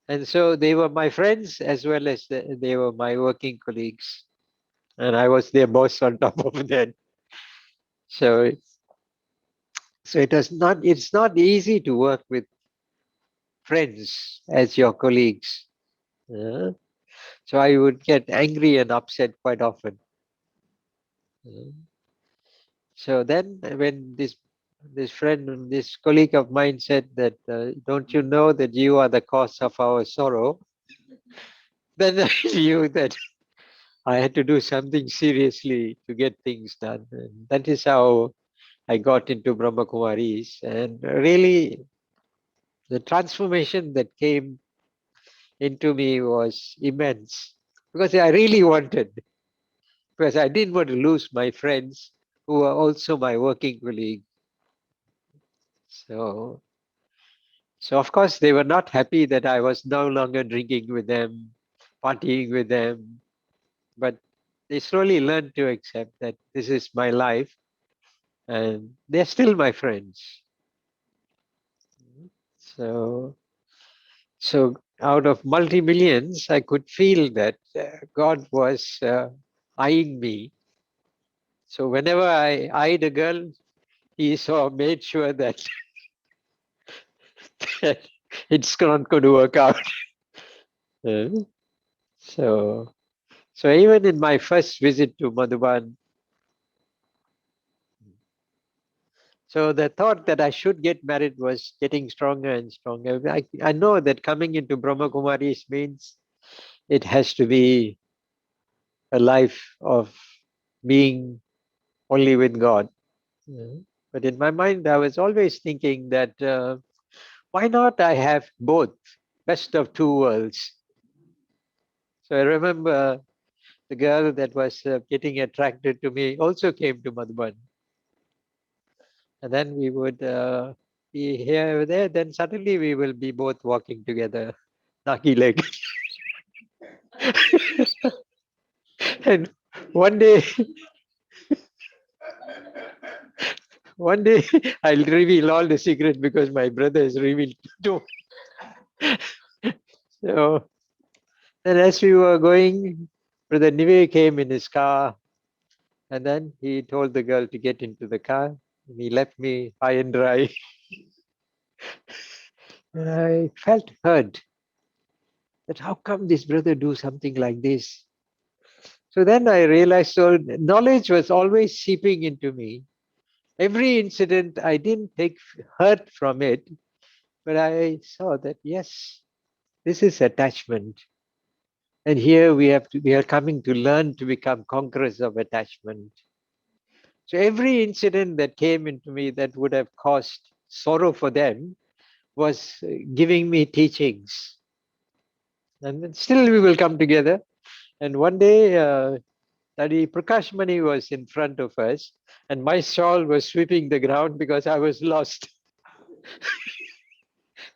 And so they were my friends as well as they were my working colleagues. And I was their boss on top of that. So, it's not easy to work with friends as your colleagues. So I would get angry and upset quite often. So then when this colleague of mine said that, don't you know that you are the cause of our sorrow? Then I knew that I had to do something seriously to get things done. And that is how I got into Brahma Kumaris. And really, the transformation that came into me was immense because I really wanted, because I didn't want to lose my friends who were also my working colleagues. So of course they were not happy that I was no longer drinking with them, partying with them, but they slowly learned to accept that this is my life and they're still my friends. So out of multi-millions, I could feel that God was eyeing me. So whenever I eyed a girl, he made sure that, that it's not going to work out. So even in my first visit to Madhuban, so the thought that I should get married was getting stronger and stronger. I know that coming into Brahma Kumaris means it has to be a life of being only with God. But in my mind, I was always thinking that why not I have both, best of two worlds. So I remember the girl that was getting attracted to me also came to Madhuban. And then we would be here or there, then suddenly we will be both walking together, Naki leg. And one day, one day I'll reveal all the secrets because my brother has revealed too. So, and as we were going, Brother Nive came in his car, and then he told the girl to get into the car, and he left me high and dry. And I felt hurt that how come this brother do something like this? So then I realized, so knowledge was always seeping into me. Every incident, I didn't take hurt from it, but I saw that, yes, this is attachment. And here we are coming to learn to become conquerors of attachment. So every incident that came into me that would have caused sorrow for them was giving me teachings. And then still we will come together. And one day, Daddy Prakash Mani was in front of us, and my shawl was sweeping the ground because I was lost.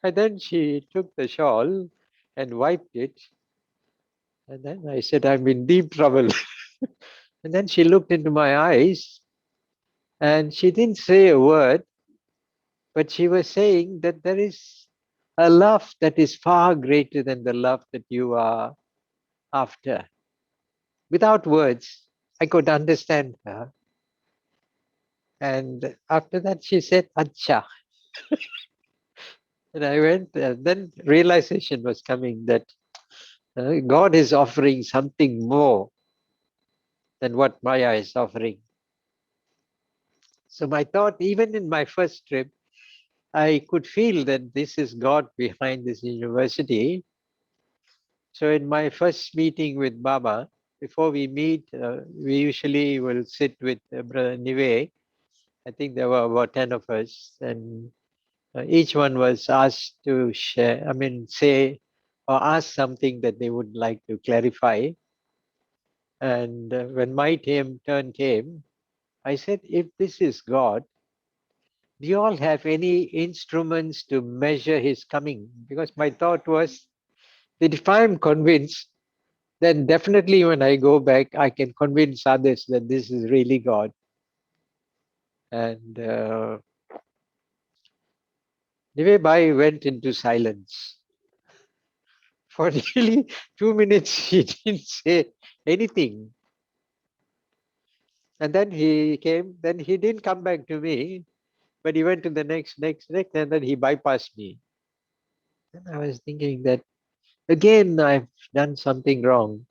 And then she took the shawl and wiped it. And then I said, I'm in deep trouble. And then she looked into my eyes and she didn't say a word, but she was saying that there is a love that is far greater than the love that you are after. Without words, I could understand her. And after that, she said, Acha. And I went, and then realization was coming that God is offering something more than what Maya is offering. So my thought, even in my first trip, I could feel that this is God behind this university. So in my first meeting with Baba, before we meet, we usually will sit with Brother Nive. I think there were about 10 of us, and each one was asked to share, say or ask something that they would like to clarify. And when my turn came, I said, if this is God, do you all have any instruments to measure his coming? Because my thought was that if I'm convinced, then definitely when I go back, I can convince others that this is really God. And Nive Bai went into silence. For nearly 2 minutes, he didn't say anything. And then he came, then he didn't come back to me, but he went to the next, and then he bypassed me. And I was thinking that, again, I've done something wrong.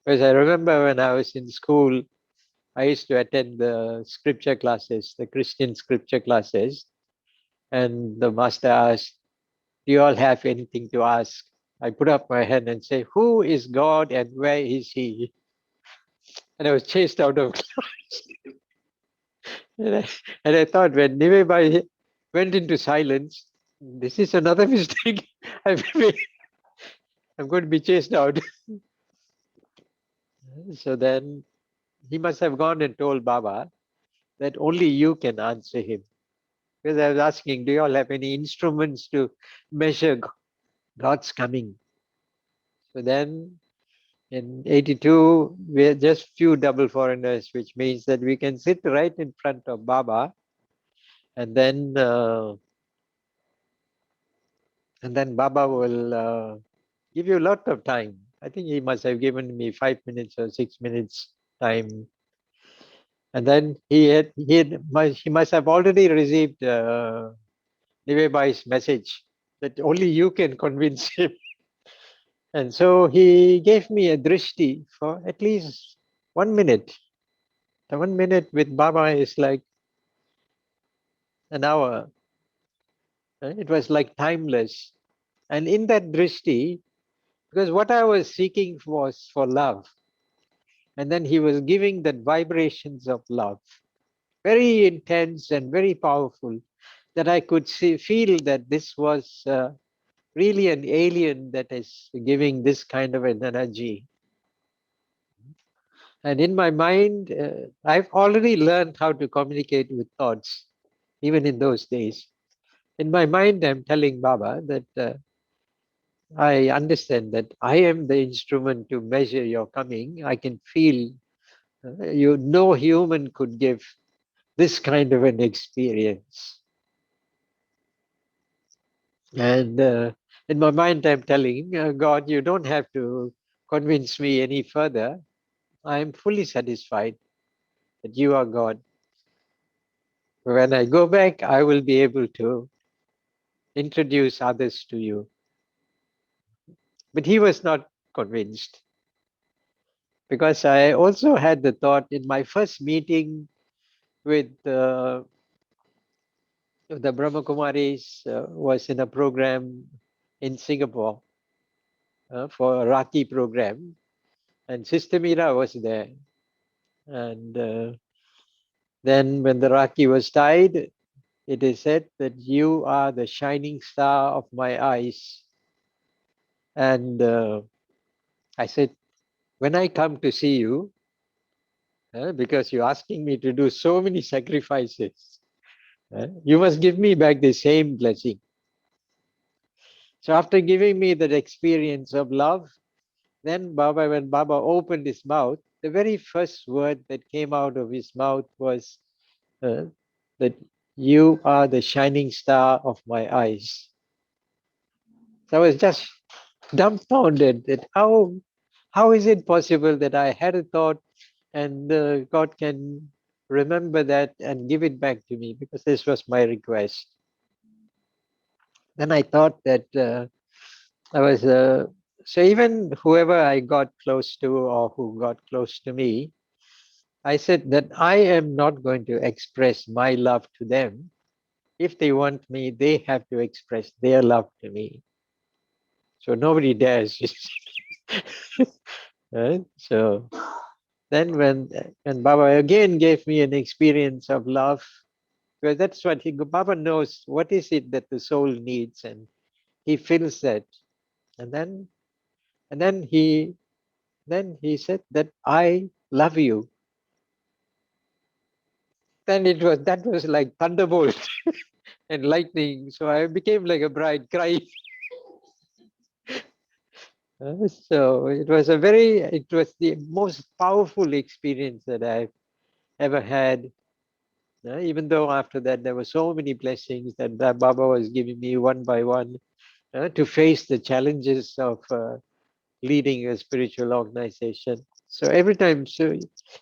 Because I remember when I was in school, I used to attend the scripture classes, the Christian scripture classes. And the master asked, do you all have anything to ask? I put up my hand and say, who is God and where is he? And I was chased out of class. and I thought when Nive Bai went into silence, this is another mistake I've made. I'm going to be chased out. So then he must have gone and told Baba that only you can answer him. Because I was asking, do you all have any instruments to measure God's coming? So then in 82, we're just few double foreigners, which means that we can sit right in front of Baba and then Baba will give you a lot of time. I think he must have given me 5 minutes or 6 minutes time. And then he must have already received Nive Bai's message that only you can convince him. And so he gave me a drishti for at least 1 minute. The 1 minute with Baba is like an hour. It was like timeless. And in that drishti, because what I was seeking was for love. And then he was giving that vibrations of love, very intense and very powerful, that I could feel that this was really an alien that is giving this kind of an energy. And in my mind, I've already learned how to communicate with thoughts, even in those days. In my mind, I'm telling Baba that I understand that I am the instrument to measure your coming. I can feel you. No human could give this kind of an experience. And in my mind, I'm telling God, you don't have to convince me any further. I am fully satisfied that you are God. When I go back, I will be able to introduce others to you. But he was not convinced, because I also had the thought in my first meeting with the Brahma Kumaris was in a program in Singapore for a Raki program, and Sister Mira was there. And then when the Raki was tied, it is said that you are the shining star of my eyes. And I said, when I come to see you, because you're asking me to do so many sacrifices, you must give me back the same blessing. So after giving me that experience of love, then Baba, when Baba opened his mouth, the very first word that came out of his mouth was that you are the shining star of my eyes. So I was just dumbfounded that how is it possible that I had a thought and God can remember that and give it back to me, because this was my request. Then I thought that I was so even whoever I got close to or who got close to me, I said that I am not going to express my love to them. If they want me, they have to express their love to me. So nobody dares. Right? So then when Baba again gave me an experience of love, because that's what Baba knows, what is it that the soul needs, and he feels that. And then he said that I love you. Then that was like thunderbolt and lightning. So I became like a bride crying. So it was the most powerful experience that I've ever had. Even though after that there were so many blessings that Baba was giving me one by one to face the challenges of leading a spiritual organization. So every time, so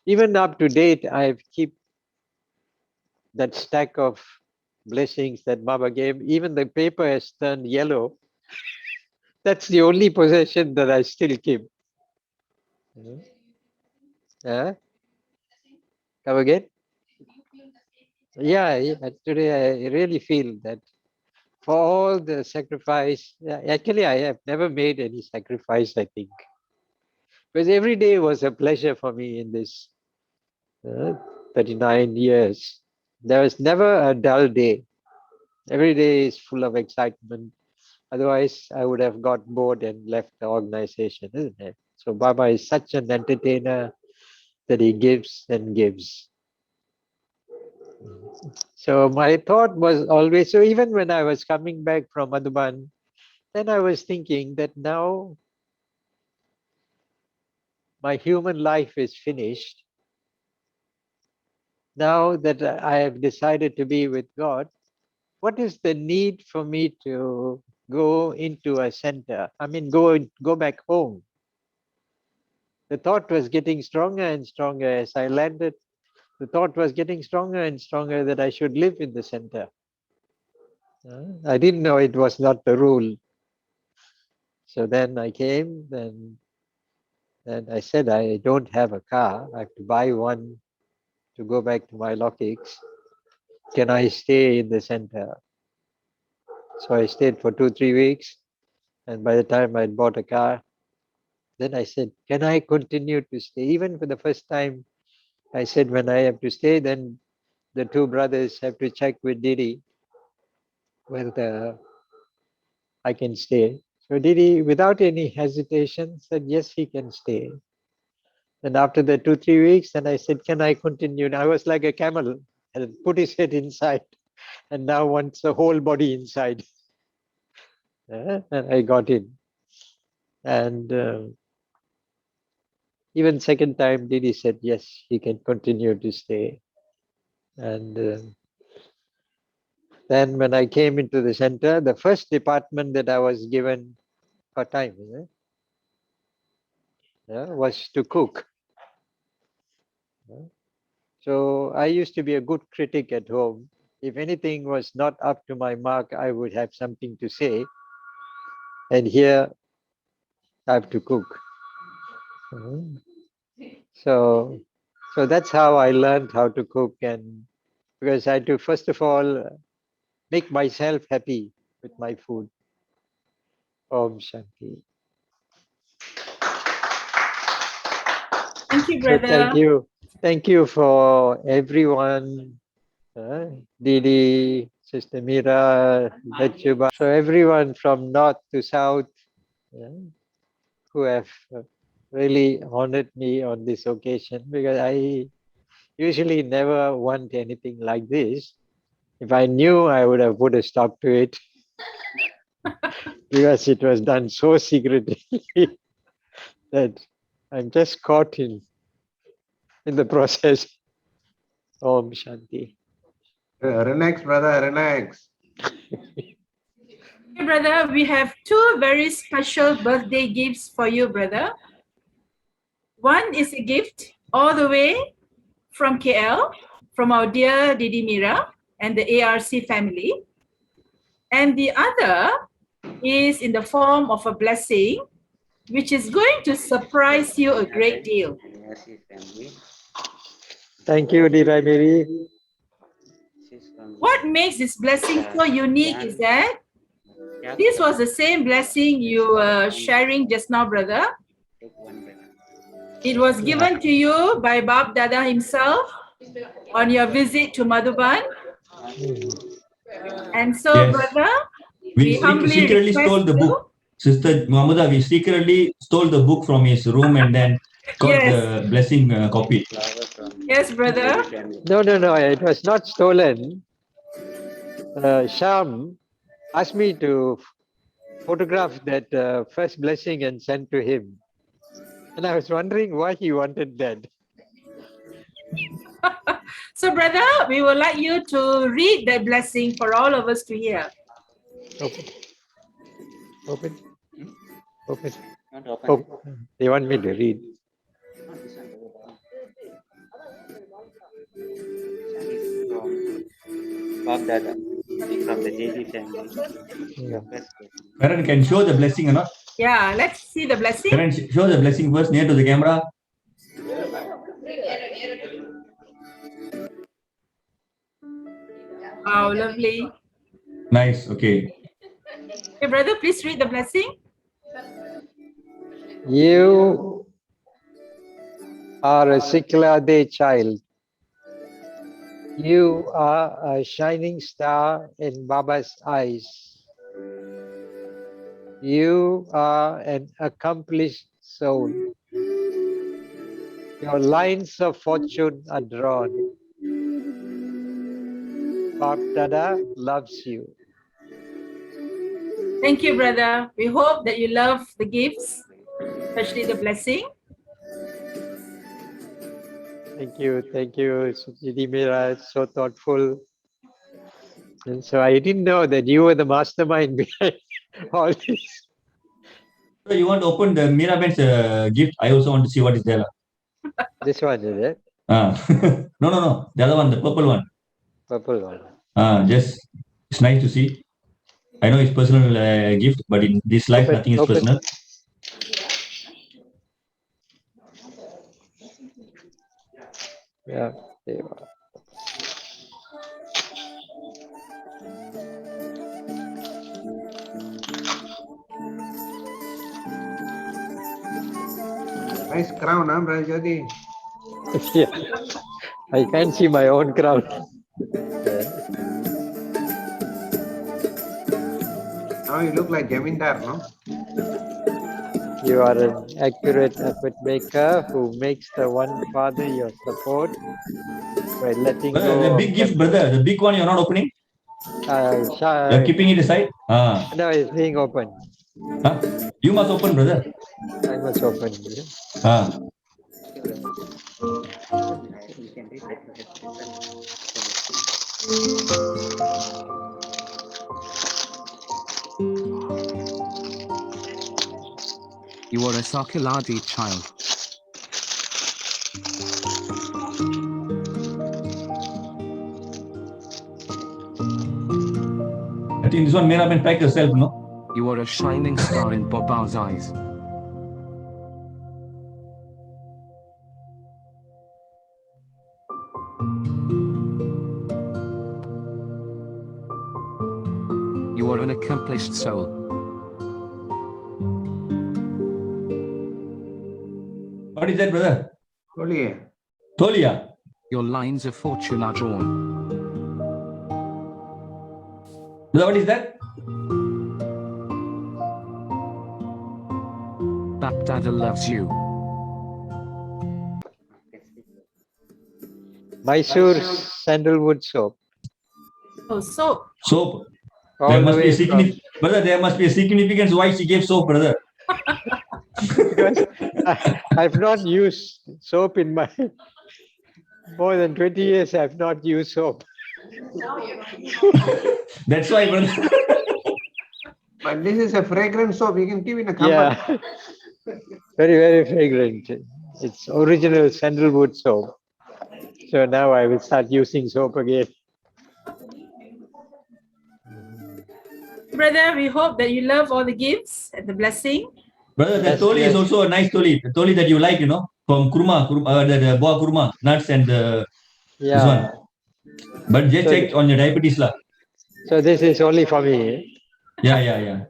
even up to date, I keep that stack of blessings that Baba gave. Even the paper has turned yellow. That's the only possession that I still keep. Come again? Yeah, today I really feel that for all the sacrifice, actually I have never made any sacrifice, I think. Because every day was a pleasure for me in this 39 years. There was never a dull day. Every day is full of excitement. Otherwise, I would have got bored and left the organization, isn't it? So Baba is such an entertainer that he gives and gives. So my thought was always, so even when I was coming back from Madhuban, then I was thinking that now my human life is finished. Now that I have decided to be with God, what is the need for me to go into a center? I mean, go back home. The thought was getting stronger and stronger as I landed. The thought was getting stronger and stronger that I should live in the center. I didn't know it was not the rule. So then I came, and I said, I don't have a car. I have to buy one to go back to my Lokiks. Can I stay in the center? So I stayed for 2-3 weeks. And by the time I bought a car, then I said, can I continue to stay? Even for the first time, I said, when I have to stay, then the two brothers have to check with Didi whether I can stay. So Didi, without any hesitation, said yes, he can stay. And after the 2-3 weeks, then I said, can I continue? And I was like a camel and put his head inside, and now wants the whole body inside. And I got in. And even second time, Didi said, yes, he can continue to stay. And then when I came into the center, the first department that I was given for time was to cook. So I used to be a good critic at home. If anything was not up to my mark, I would have something to say. And here I have to cook. So that's how I learned how to cook, and because I had to first of all make myself happy with my food. Om Shanti. Thank you, So brother. thank you for everyone, Didi, Sister Mira, Lechuba. So everyone from north to south who have really honored me on this occasion, because I usually never want anything like this. If I knew, I would have put a stop to it because it was done so secretly that I'm just caught in the process. Om Shanti. Relax, brother, relax. Hey, brother, we have two very special birthday gifts for you, brother. One is a gift all the way from KL, from our dear Didi Mira and the ARC family. And the other is in the form of a blessing, which is going to surprise you a great deal. Thank you, Didi Miri. What makes this blessing so unique is that this was the same blessing you were sharing just now, brother. It was given to you by Bab Dada himself on your visit to Madhuban. And so, Yes. brother, We humbly secretly stole request the book. Sister Mahmuda, we secretly stole the book from his room and then got the blessing copy. Yes, brother. No, it was not stolen. Sham asked me to photograph that first blessing and send to him. And I was wondering why he wanted that. So, brother, we would like you to read that blessing for all of us to hear. Open. Oh, they want me to read. Bob Dada from the JD family. Karan, can show the blessing or not? Yeah, let's see the blessing. Karan, show the blessing first near to the camera. Wow, lovely. Nice, okay. Hey, brother, please read the blessing. You are a Sikla Day child. You are a shining star in Baba's eyes. You are an accomplished soul. Your lines of fortune are drawn. Bab Dada loves you. Thank you, brother. We hope that you love the gifts, especially the blessing. Thank you, Didi Mira. It's so thoughtful. And so I didn't know that you were the mastermind behind all this. So you want to open the Mirabel's gift? I also want to see what is there. This one, is it? No. The other one, the purple one. Purple one. Just it's nice to see. I know it's personal gift, but in this life, nothing is personal. Yeah, there you are. Nice crown, huh, Brother Jody? Yeah, I can't see my own crown. Now you look like Jamindar, no? You are an accurate effort maker who makes the one father your support by letting Brother, the go of big gift, brother, the big one you're not opening. You're keeping it aside. No, it's being open. Huh? You must open, brother. I must open. You are a Sakiladi child. I think this one may have been packed yourself, no? You are a shining star in Baba's eyes. You are an accomplished soul. What is that, brother? Tolia. Tolia. Your lines of fortune are drawn. Brother, what is that? Bapdada loves you. Mysore sandalwood soap. Oh, soap. Soap. All There the must be a way from significance, brother. There must be a significance why she gave soap, brother. because I've not used soap in my more than 20 years. I've not used soap. That's why, brother. But this is a fragrant soap. You can keep in a cupboard. Yeah, very, very fragrant. It's original sandalwood soap. So now I will start using soap again. Brother, we hope that you love all the gifts and the blessing. Brother, the Yes, toli is yes. also a nice toli. The toli that you like, from the boa kurma, nuts and this Yeah. one. But just So, check on your diabetes, lah. so this is only for me. Yeah.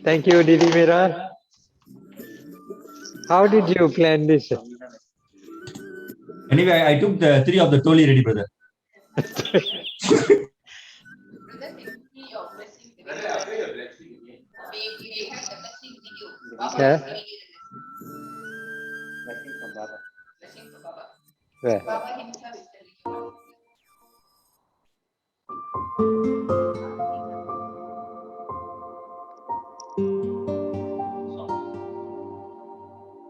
Thank you, Didi Mira. How did you plan this? Anyway, I took the 3 of the toli ready, brother. Yeah. Where?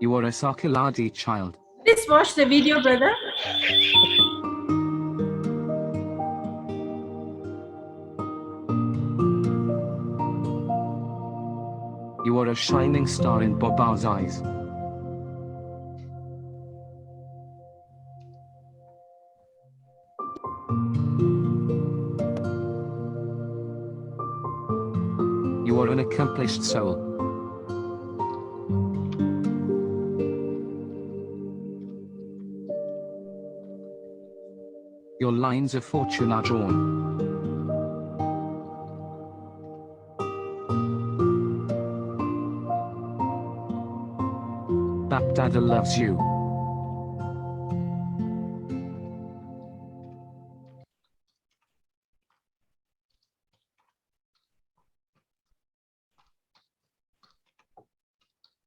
You are a Sakiladi child. Please watch the video, brother. You are a shining star in Baba's eyes. You are an accomplished soul. Your lines of fortune are drawn. Bapdada loves you.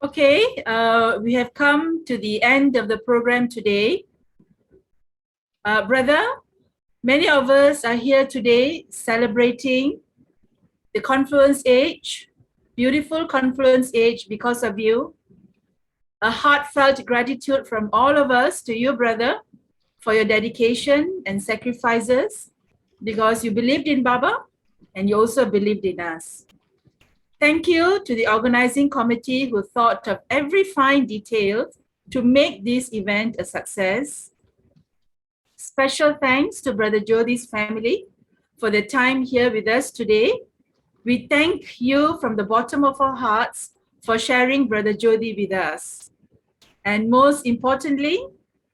Okay, we have come to the end of the program today. Brother, many of us are here today celebrating the Confluence Age, beautiful Confluence Age because of you. A heartfelt gratitude from all of us to you, brother, for your dedication and sacrifices because you believed in Baba and you also believed in us. Thank you to the organizing committee who thought of every fine detail to make this event a success. Special thanks to Brother Jody's family for the time here with us today. We thank you from the bottom of our hearts for sharing Brother Jody with us. And most importantly,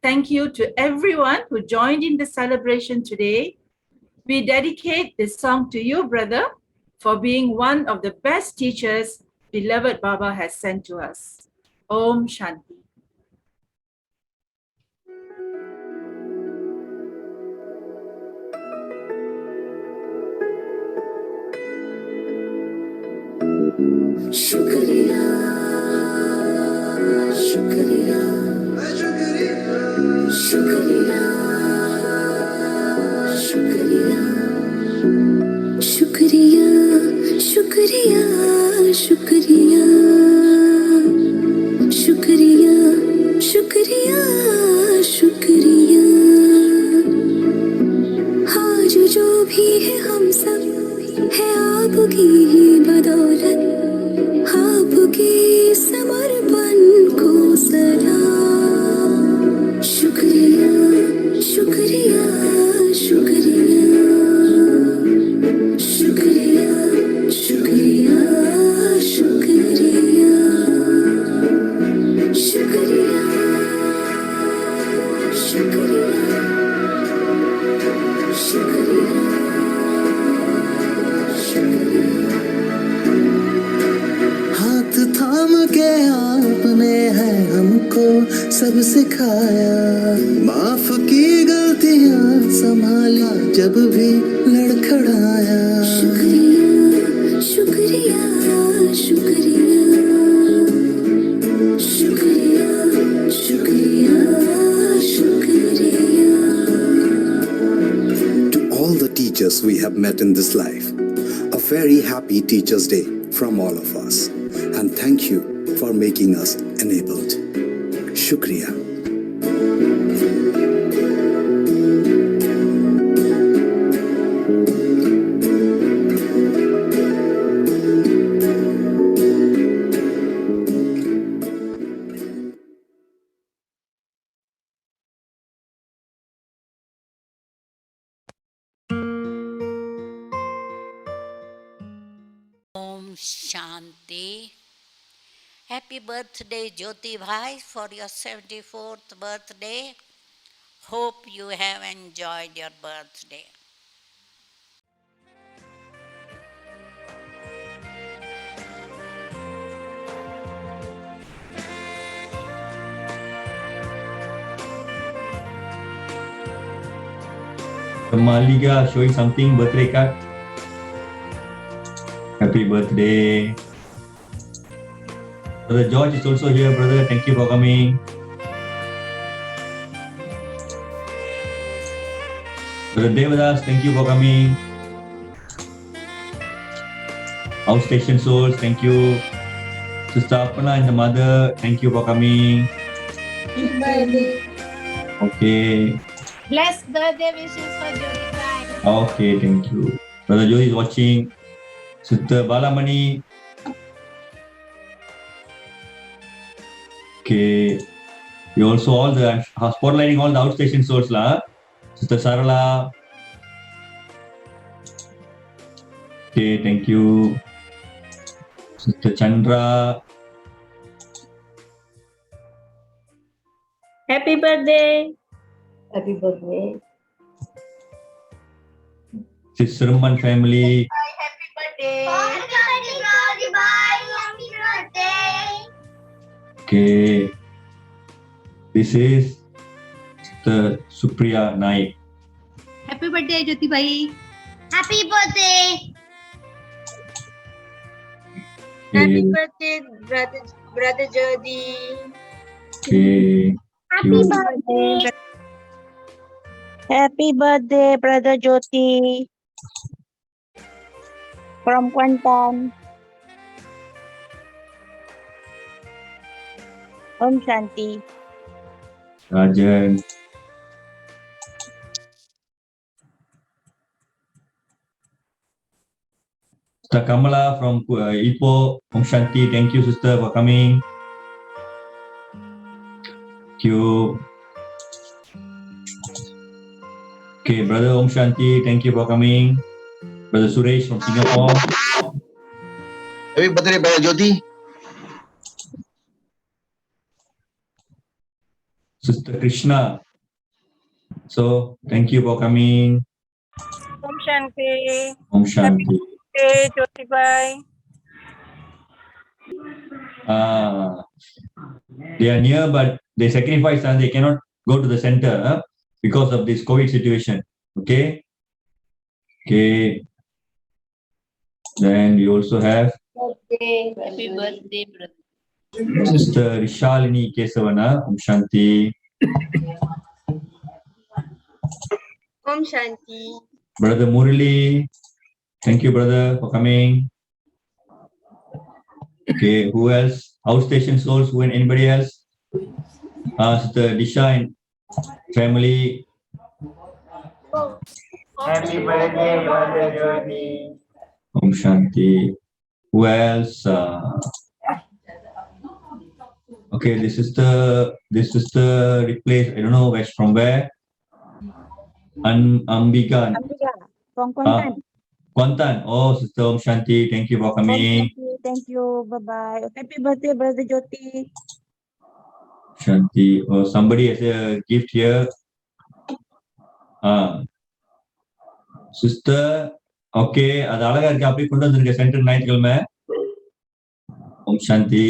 thank you to everyone who joined in the celebration today. We dedicate this song to you, brother, for being one of the best teachers beloved Baba has sent to us. Om Shanti. शुक्रिया शुक्रिया शुक्रिया शुक्रिया शुक्रिया शुक्रिया शुक्रिया शुक्रिया शुक्रिया शुक्रिया आज जो भी है हम सब है आपकी ही बदौलत आपके समर्पण को सलाम शुक्रिया शुक्रिया शुक्रिया शुक्रिया शुक्रिया शुक्रिया शुक्रिया शुक्रिया शुक्रिया हाथ थाम के आपने है हमको सब सिखाया, माफ की गलतियां संभाला जब भी लड़खड़ाया। शुक्रिया शुक्रिया शुक्रिया शुक्रिया शुक्रिया शुक्रिया। To all the teachers we have met in this life, a very happy Teachers' Day from all of us. And thank you for making us enabled. Shukriya. Om Shanti. Happy birthday, Jothi Bhai, for your 74th birthday. Hope you have enjoyed your birthday. Maliga showing something, birthday card. Happy birthday. Brother George is also here, brother. Thank you for coming. Brother Devadas, thank you for coming. Outstation Souls, thank you. Sister Apana and the mother, thank you for coming. Okay. Blessed birthday wishes for Jody Bhai. Okay, thank you. Brother Jody is watching. Sister Balamani. Okay. You also all the spotlighting all the outstation souls lah. Sister Sarala. Okay, thank you. Sister Chandra. Happy birthday. Happy birthday. Sister Rumman family. Happy birthday. Okay. This is the Supriya Naik. Happy birthday, Jothi Bhai. Happy birthday. Happy birthday, brother Jody. Okay. Happy birthday. Happy birthday, Brother Jothi. From Kuantan. Om Shanti. Rajan. Sister Kamala from Ipoh. Om Shanti. Thank you, sister, for coming. Thank you. Okay, brother Om Shanti. Thank you for coming. Brother Suresh from Singapore. Happy birthday, Brother Jody. Sister Krishna. So, thank you for coming. Om Shanti. Om Shanti. Hey, Jothi Bhai. They are near, but they sacrifice and they cannot go to the center because of this COVID situation. Okay. Okay. Then we also have Happy birthday, brother. Sister Rishalini Kesavana, Om Shanti. Om Shanti. Brother Murali, thank you, brother, for coming. Okay, who else? Outstation souls, who and anybody else? Sister Disha and family. Happy birthday, Brother Jody. Om Shanti. Who else? Okay, this is the replace. I don't know from where. Ambika. From Kuantan. Kuantan. Oh, Sister Om Shanti. Thank you for coming. Thank you. Bye-bye. Happy birthday, Brother Joti. Shanti. Oh, somebody has a gift here. Sister. Okay, அது அழகா இருக்கு. அப்படியே கொண்டு வந்திருக்க centre ஞாயிற்றுக்கிழமை. Om Shanti.